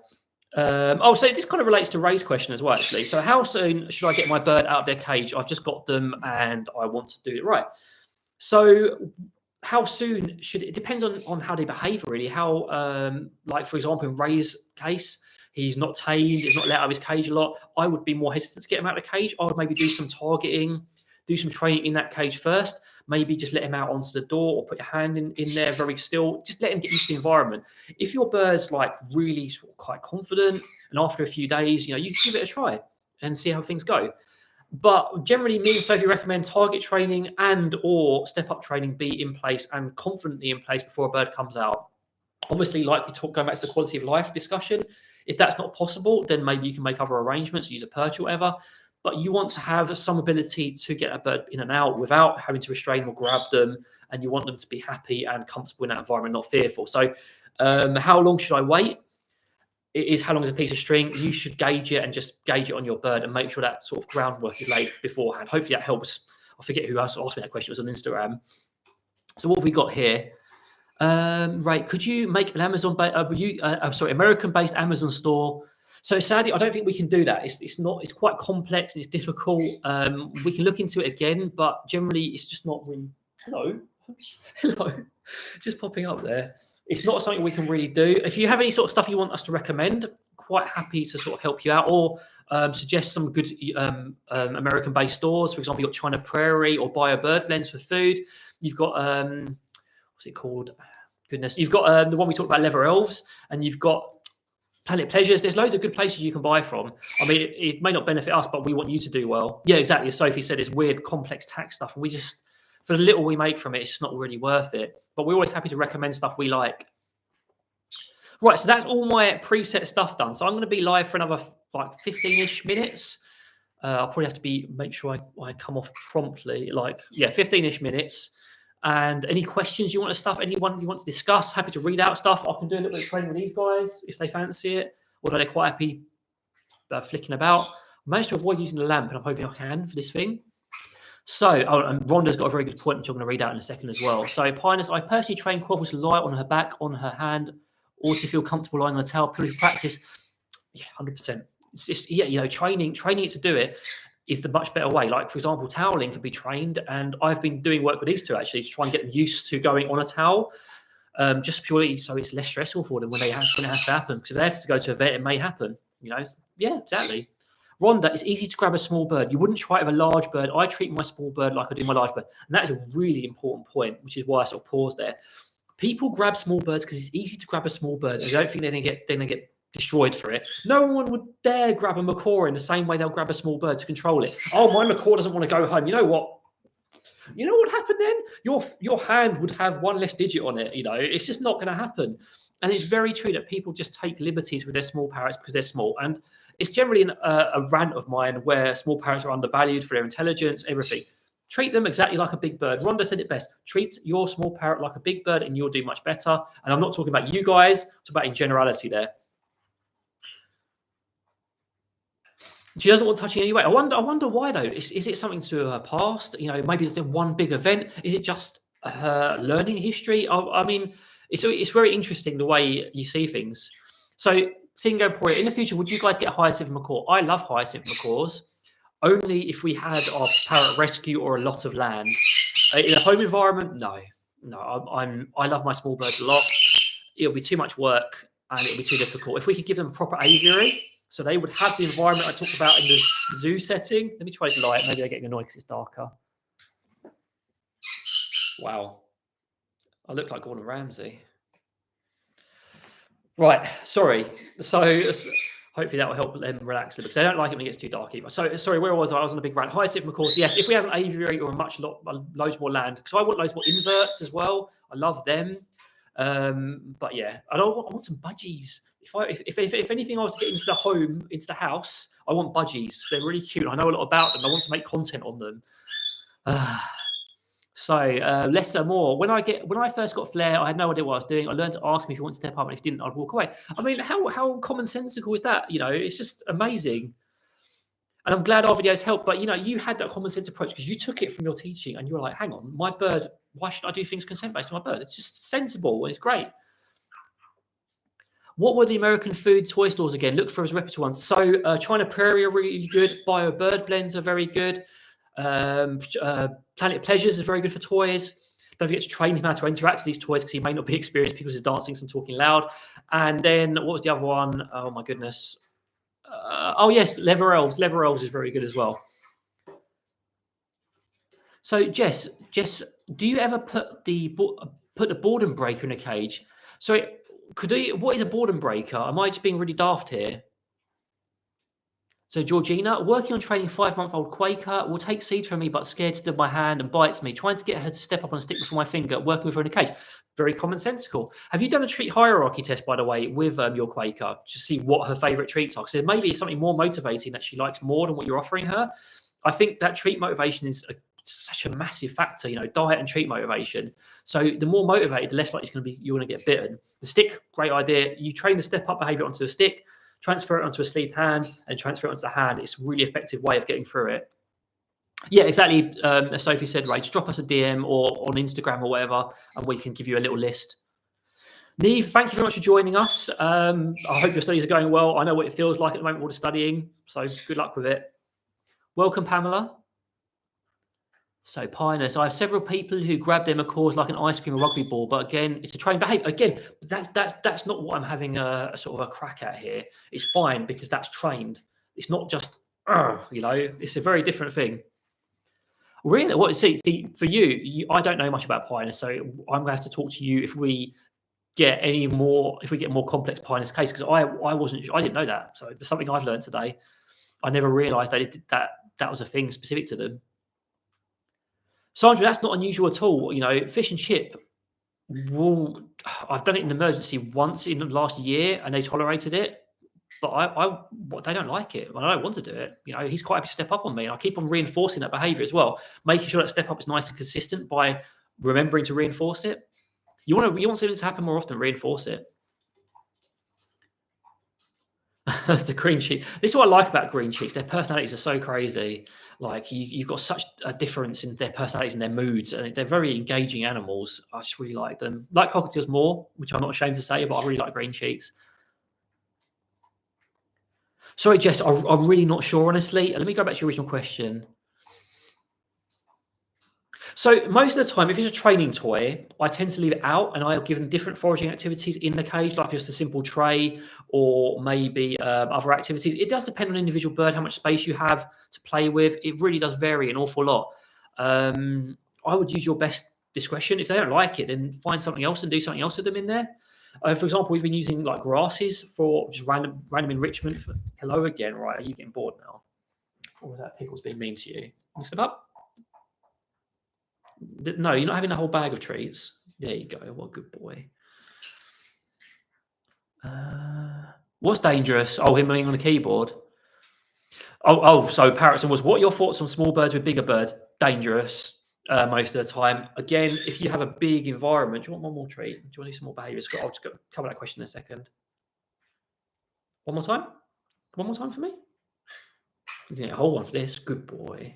So this kind of relates to Ray's question as well, actually. So how soon should I get my bird out of their cage? I've just got them and I want to do it right. So how soon should it depends on how they behave, really. How like for example in Ray's case, he's not tamed, he's not let out of his cage a lot. I would be more hesitant to get him out of the cage. I would maybe do some targeting, do some training in that cage first. Maybe just let him out onto the door or put your hand in there very still. Just let him get used to the environment. If your bird's like really sort of quite confident, and after a few days, you give it a try and see how things go. But generally, me and Sophie recommend target training and or step-up training be in place and confidently in place before a bird comes out. Obviously, like we talked, going back to the quality of life discussion, if that's not possible, then maybe you can make other arrangements, use a perch or whatever. But you want to have some ability to get a bird in and out without having to restrain or grab them, and you want them to be happy and comfortable in that environment, not fearful. So how long should I wait? It is how long is a piece of string. You should gauge it and just gauge it on your bird and make sure that sort of groundwork is laid beforehand. Hopefully that helps. I forget who else asked me that question. It was on Instagram. So what have we got here? Right, could you make an American-based Amazon store? So sadly, I don't think we can do that. It's quite complex and it's difficult. We can look into it again, but generally it's just not really. Hello, just popping up there. It's not something we can really do. If you have any sort of stuff you want us to recommend, quite happy to sort of help you out or suggest some good American-based stores. For example, you've got China Prairie or Buy a Bird Blends for food. You've got what's it called? Goodness, you've got the one we talked about, Leather Elves, and you've got Planet Pleasures. There's loads of good places you can buy from. I mean, it may not benefit us, but we want you to do well. Yeah, exactly. As Sophie said, it's weird, complex tax stuff, and we just, for the little we make from it, it's just not really worth it. But we're always happy to recommend stuff we like. Right, so that's all my preset stuff done. So I'm going to be live for another like 15-ish minutes. I'll probably have to make sure I come off promptly, like, yeah, 15-ish minutes. And any questions you want to stuff, anyone you want to discuss, happy to read out stuff. I can do a little bit of training with these guys if they fancy it, although they're quite happy flicking about. I managed to avoid using the lamp, and I'm hoping I can for this thing. So, and Rhonda's got a very good point, which I'm going to read out in a second as well. So, Pinus, I personally train Quaffle to lie on her back, on her hand, or to feel comfortable lying on a towel, purely for practice. Yeah, 100%. It's just, yeah, you know, training it to do it is the much better way. Like, for example, toweling can be trained, and I've been doing work with these two actually to try and get them used to going on a towel, just purely so it's less stressful for them when it has to happen. Because if they have to go to a vet, it may happen. You know, yeah, exactly. Rhonda, it's easy to grab a small bird. You wouldn't try it with a large bird. I treat my small bird like I do my large bird, and that is a really important point, which is why I sort of paused there. People grab small birds because it's easy to grab a small bird. They don't think they're going to get destroyed for it. No one would dare grab a macaw in the same way they'll grab a small bird to control it. Oh, my macaw doesn't want to go home. You know what? You know what happened then? Your hand would have one less digit on it. You know, it's just not going to happen. And it's very true that people just take liberties with their small parrots because they're small. And it's generally a rant of mine where small parrots are undervalued for their intelligence, everything. Treat them exactly like a big bird. Rhonda said it best. Treat your small parrot like a big bird and you'll do much better. And I'm not talking about you guys. I'm talking about in generality there. She doesn't want touching anyway. I wonder why though. Is it something to her past? You know, maybe there's one big event. Is it just her learning history? I mean, it's very interesting the way you see things. So, Singapore, in the future, would you guys get a hyacinth macaw? I love hyacinth macaws, only if we had our parrot rescue or a lot of land. In a home environment, no. I love my small birds a lot. It'll be too much work and it'll be too difficult. If we could give them a proper aviary, so they would have the environment I talked about in the zoo setting. Let me try to light. Maybe they're getting annoyed because it's darker. Wow. I look like Gordon Ramsay. Right, sorry. So hopefully that will help them relax a little because they don't like it when it gets too dark either. So sorry, where was I? I was on a big rant. Hyacinth macaws. Yes, if we have an aviary or loads more land, because I want loads more inverts as well. I love them. But yeah, I want some budgies. If anything, I was to get into the house, I want budgies. They're really cute. I know a lot about them. I want to make content on them. So less or more. When I first got Flair, I had no idea what I was doing. I learned to ask him if he wanted to step up, and if he didn't, I'd walk away. I mean, how commonsensical is that? You know, it's just amazing. And I'm glad our videos help. But you know, you had that common sense approach because you took it from your teaching, and you were like, "Hang on, my bird. Why should I do things consent based on my bird? It's just sensible. It's great." What were the American food toy stores again? Look for as reputable ones. So China Prairie are really good. Bio Bird Blends are very good. Planet Pleasures is very good for toys. Don't forget to train him how to interact with these toys because he may not be experienced because he's dancing and talking loud. And then what was the other one? Oh my goodness. Oh yes, Lever Elves. Lever Elves is very good as well. So Jess, do you ever put the boredom breaker in a cage? So what is a boredom breaker? Am I just being really daft here? So Georgina, working on training 5-month-old Quaker, will take seeds from me but scared to my hand and bites me, trying to get her to step up on a stick before my finger, working with her in a cage. Very commonsensical. Have you done a treat hierarchy test, by the way, with your Quaker to see what her favourite treats are? Because there may be something more motivating that she likes more than what you're offering her. I think that treat motivation is such a massive factor, you know, diet and treat motivation. So the more motivated, the less likely you're going to get bitten. The stick, great idea. You train the step up behaviour onto a stick, transfer it onto a sleeved hand, and transfer it onto the hand. It's a really effective way of getting through it. Yeah, exactly. As Sophie said, right, just drop us a DM or on Instagram or whatever, and we can give you a little list. Neve, thank you very much for joining us. I hope your studies are going well. I know what it feels like at the moment, all the studying, so good luck with it. Welcome, Pamela. So Pinus, I have several people who grab their macaws like an ice cream or rugby ball, but again, it's a trained behaviour. Again, that's not what I'm having a sort of a crack at here. It's fine because that's trained. It's not just, you know, it's a very different thing. Really, what? See, for you, I don't know much about Pinus, so I'm going to have to talk to you if we get more complex Pinus case because I didn't know that. So it's something I've learned today. I never realised that was a thing specific to them. Sandra, that's not unusual at all. You know, fish and chip. Well, I've done it in emergency once in the last year, and they tolerated it. but they don't like it. I don't want to do it. You know, he's quite happy to step up on me, and I keep on reinforcing that behaviour as well, making sure that step up is nice and consistent by remembering to reinforce it. You want something to happen more often, reinforce it. The green cheek. This is what I like about green cheeks. Their personalities are so crazy. Like you've got such a difference in their personalities and their moods, and they're very engaging animals. I just really like them. Like cockatiels more, which I'm not ashamed to say, but I really like green cheeks. Sorry, Jess, I'm really not sure, honestly. Let me go back to your original question. So most of the time, if it's a training toy, I tend to leave it out, and I'll give them different foraging activities in the cage, like just a simple tray or maybe other activities. It does depend on an individual bird, how much space you have to play with. It really does vary an awful lot. I would use your best discretion. If they don't like it, then find something else and do something else with them in there. For example, we've been using like grasses for just random enrichment. Hello again, right? Are you getting bored now? Or was that Pickles being mean to you? Can you step up? No, you're not having a whole bag of treats. There you go. What a good boy. What's dangerous? Oh, him being on the keyboard. So Parrots was, what are your thoughts on small birds with bigger birds? Dangerous most of the time. Again, if you have a big environment, do you want one more treat? Do you want to do some more behaviours? I'll just cover that question in a second. One more time? One more time for me? You can get a whole one for this. Good boy. You're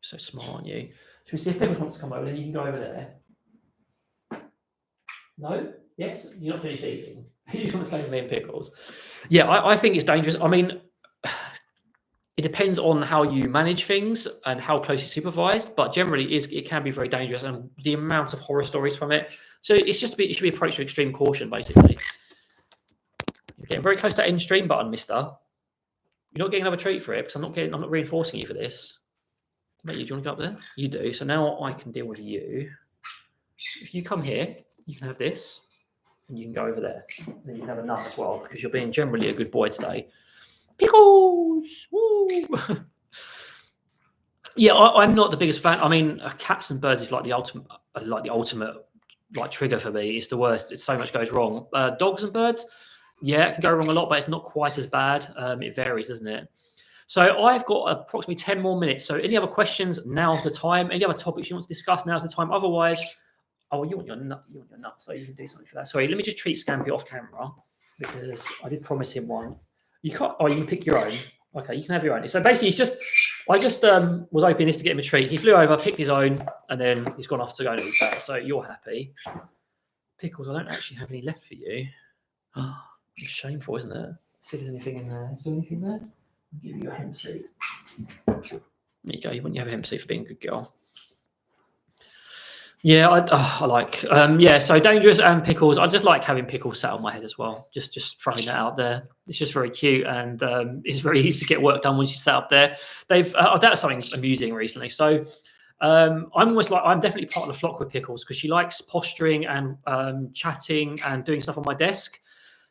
so smart, aren't you? Should we see if Pickles wants to come over? Then you can go over there. No? Yes? You're not finished eating. You just want to stay with me and Pickles. Yeah, I think it's dangerous. I mean, it depends on how you manage things and how closely supervised, but generally it can be very dangerous, and the amount of horror stories from it. So it should be approached with extreme caution, basically. You're getting very close to that end stream button, mister. You're not getting another treat for it because I'm not reinforcing you for this. Mate, do you want to go up there? You do. So now I can deal with you. If you come here, you can have this, and you can go over there. And then you can have a nut as well, because you're being generally a good boy today. Pickles! Woo! Yeah, I'm not the biggest fan. I mean, cats and birds is like the ultimate trigger for me. It's the worst. It's so much goes wrong. Dogs and birds, yeah, it can go wrong a lot, but it's not quite as bad. It varies, doesn't it? So I've got approximately 10 more minutes. So any other questions, now's the time. Any other topics you want to discuss, now's the time. Otherwise, oh, you want your nut, so you can do something for that. Sorry, let me just treat Scampy off camera, because I did promise him one. You can't, you can pick your own. Okay, you can have your own. So basically, I just was opening this to get him a treat. He flew over, picked his own, and then he's gone off to go and eat that. So you're happy. Pickles, I don't actually have any left for you. Oh, it's shameful, isn't it? See if there's anything in there. Is there anything there? I'll give you a hemp seed. There you go. You wouldn't have a hemp seed for being a good girl. Yeah, I like. Yeah, so Dangerous and Pickles. I just like having Pickles sat on my head as well. Just throwing that out there. It's just very cute, and it's very easy to get work done when she's sat up there. I've done something amusing recently. So I'm definitely part of the flock with Pickles, because she likes posturing and chatting and doing stuff on my desk.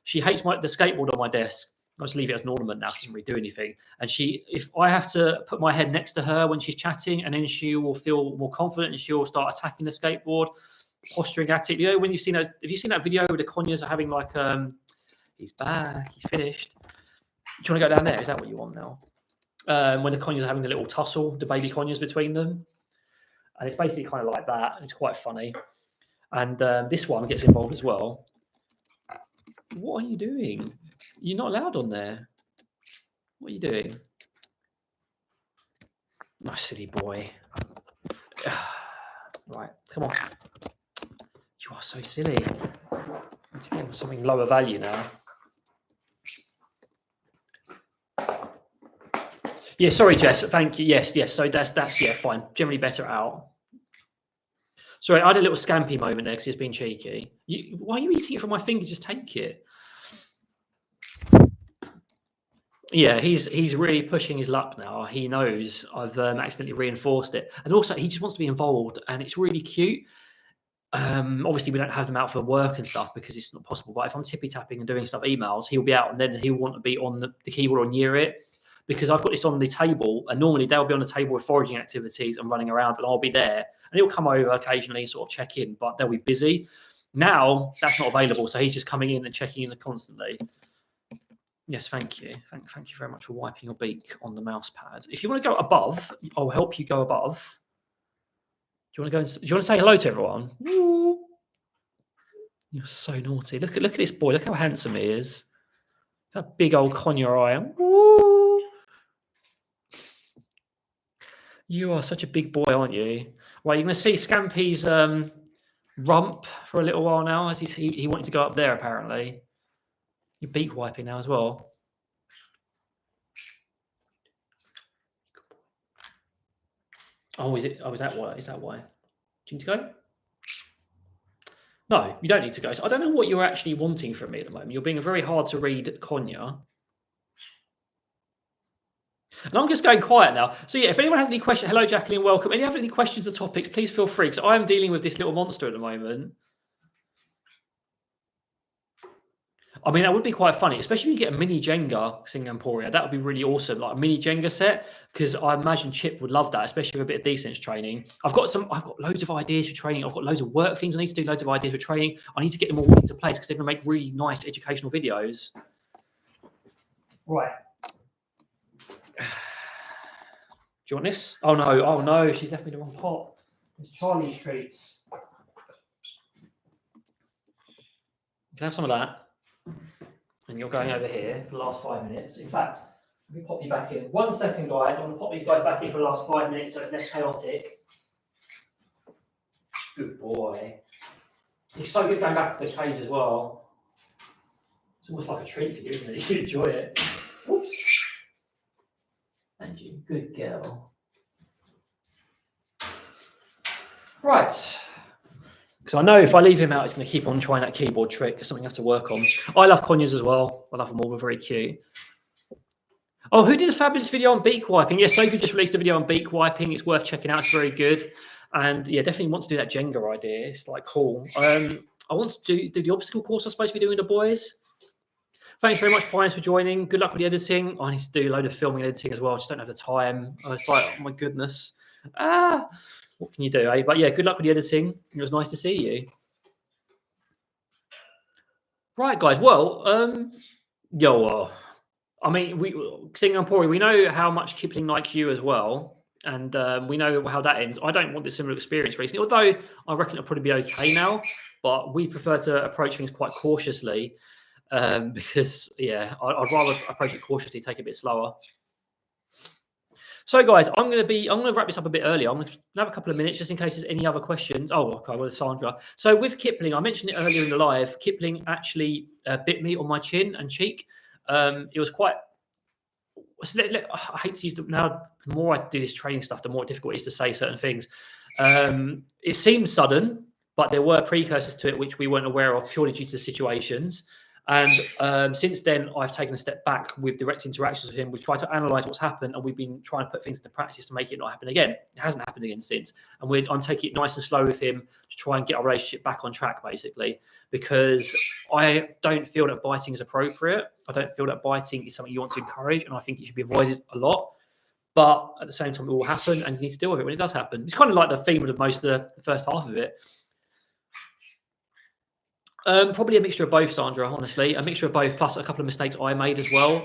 She hates the skateboard on my desk. I just leave it as an ornament now. She doesn't really do anything. And if I have to put my head next to her when she's chatting, and then she will feel more confident and she'll start attacking the skateboard, posturing at it. You know, when have you seen that video where the conures are having like, he's back, he's finished. Do you want to go down there? Is that what you want now? When the conures are having a little tussle, the baby conures between them. And it's basically kind of like that. It's quite funny. And this one gets involved as well. What are you doing? You're not allowed on there. What are you doing? Nice silly boy. Right, come on. You are so silly. I need to give him something lower value now. Yeah, sorry, Jess. Thank you. Yes. So that's yeah, fine. Generally better out. Sorry, I had a little Scampy moment there because he's being cheeky. Why are you eating it from my finger? Just take it. Yeah, he's really pushing his luck now. He knows I've accidentally reinforced it, and also he just wants to be involved, and it's really cute. Obviously, we don't have them out for work and stuff because it's not possible. But if I'm tippy tapping and doing stuff, emails, he'll be out, and then he'll want to be on the keyboard or near it, because I've got this on the table, and normally they'll be on the table with foraging activities and running around, and I'll be there, and he'll come over occasionally and sort of check in, but they'll be busy. Now that's not available, so he's just coming in and checking in constantly. Yes, thank you. Thank you very much for wiping your beak on the mouse pad. If you want to go above, I'll help you go above. Do you want to go? Do you want to say hello to everyone? Woo. You're so naughty. Look at this boy. Look how handsome he is. That big old conure eye. Woo. You are such a big boy, aren't you? Right, you're going to see Scampy's rump for a little while now, as he wanted to go up there apparently. You're beak wiping now as well. Oh, is it? Oh, is that why? Is that why? Do you need to go? No, you don't need to go. So I don't know what you're actually wanting from me at the moment. You're being a very hard to read conure. And I'm just going quiet now. So yeah, if anyone has any questions, hello Jacqueline, welcome. If you have any questions or topics, please feel free, because I am dealing with this little monster at the moment. I mean, that would be quite funny, especially if you get a mini Jenga Singamporia. That would be really awesome, like a mini Jenga set, because I imagine Chip would love that, especially with a bit of decence training. I've got loads of ideas for training. I've got loads of work things I need to do, loads of ideas for training. I need to get them all into place because they're going to make really nice educational videos. Right. Do you want this? Oh no, she's left me the wrong pot. It's Charlie's treats. You can have some of that. And you're going over here for the last 5 minutes. In fact, let me pop you back in. 1 second, guys. I'm going to pop these guys back in for the last 5 minutes so it's less chaotic. Good boy. It's so good going back to the cage as well. It's almost like a treat for you, isn't it? You should enjoy it. Whoops. Thank you. Good girl. Right. Because I know if I leave him out, it's going to keep on trying that keyboard trick. It's something I have to work on. I love conures as well. I love them all. They're very cute. Oh, who did a fabulous video on beak wiping? Yes, Sophie just released a video on beak wiping. It's worth checking out. It's very good. And yeah, definitely want to do that Jenga idea. It's like cool. I want to do the obstacle course I'm supposed to be doing with the boys. Thanks very much, Pines, for joining. Good luck with the editing. I need to do a load of filming and editing as well. I just don't have the time. I was like, oh my goodness. What can you do, eh? But yeah, good luck with the editing. It was nice to see you. Right, guys. Well, I mean, Singampore, we know how much Kipling likes you as well. And we know how that ends. I don't want this similar experience recently, although I reckon it'll probably be okay now. But we prefer to approach things quite cautiously because, yeah, I'd rather approach it cautiously, take it a bit slower. So, guys, I'm going to wrap this up a bit earlier. I'm going to have a couple of minutes just in case there's any other questions. Oh, okay, well, Sandra. So, with Kipling, I mentioned it earlier in the live. Kipling actually bit me on my chin and cheek. It was quite. I hate to use now. The more I do this training stuff, the more difficult it is to say certain things. It seemed sudden, but there were precursors to it which we weren't aware of purely due to the situations. And since then, I've taken a step back with direct interactions with him. We've tried to analyse what's happened, and we've been trying to put things into practice to make it not happen again. It hasn't happened again since. And I'm taking it nice and slow with him to try and get our relationship back on track, basically, because I don't feel that biting is appropriate. I don't feel that biting is something you want to encourage, and I think it should be avoided a lot. But at the same time, it will happen, and you need to deal with it when it does happen. It's kind of like the theme of most of the first half of it. Probably a mixture of both, Sandra, honestly. A mixture of both, plus a couple of mistakes I made as well,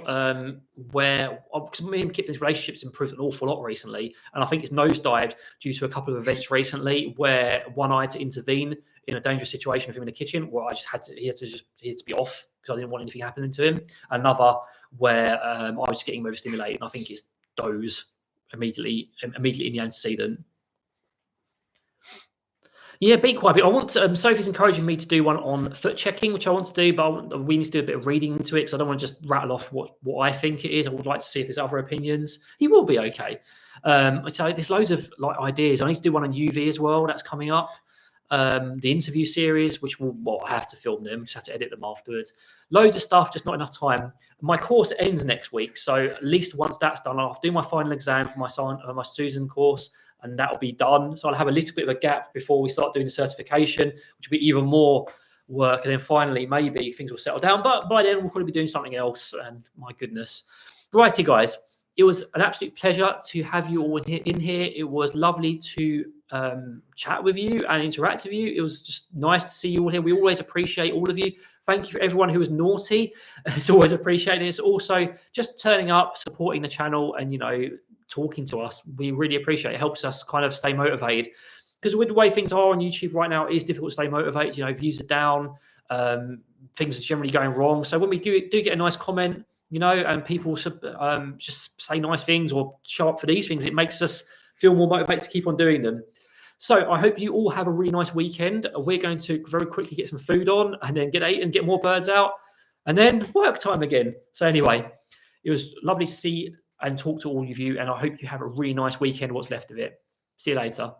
because me and Kipling's relationship's improved an awful lot recently, and I think it's nosedived due to a couple of events recently where one, I had to intervene in a dangerous situation with him in the kitchen, where I just he had to be off because I didn't want anything happening to him. Another where I was just getting overstimulated, and I think it's doze immediately in the antecedent. Yeah, beak wiping. I want to, Sophie's encouraging me to do one on foot checking, which I want to do, but we need to do a bit of reading into it because I don't want to just rattle off what I think it is. I would like to see if there's other opinions. He will be okay. So there's loads of ideas. I need to do one on UV as well. That's coming up. The interview series, which I have to film them, just have to edit them afterwards. Loads of stuff, just not enough time. My course ends next week, so at least once that's done, I'll do my final exam for my Susan course, and that'll be done. So I'll have a little bit of a gap before we start doing the certification, which will be even more work. And then finally, maybe things will settle down. But by then, we'll probably be doing something else. And my goodness. Righty, guys. It was an absolute pleasure to have you all in here. It was lovely to chat with you and interact with you. It was just nice to see you all here. We always appreciate all of you. Thank you for everyone who was naughty. It's always appreciated. It's also just turning up, supporting the channel, and talking to us. We really appreciate it. It helps us kind of stay motivated, because with the way things are on YouTube right now, it is difficult to stay motivated. Views are down, things are generally going wrong. So when we do get a nice comment, and people just say nice things or show up for these things, it makes us feel more motivated to keep on doing them. So I hope you all have a really nice weekend. We're going to very quickly get some food on and then get more birds out, and then work time again. So anyway, it was lovely to see and talk to all of you, and I hope you have a really nice weekend, what's left of it. See you later.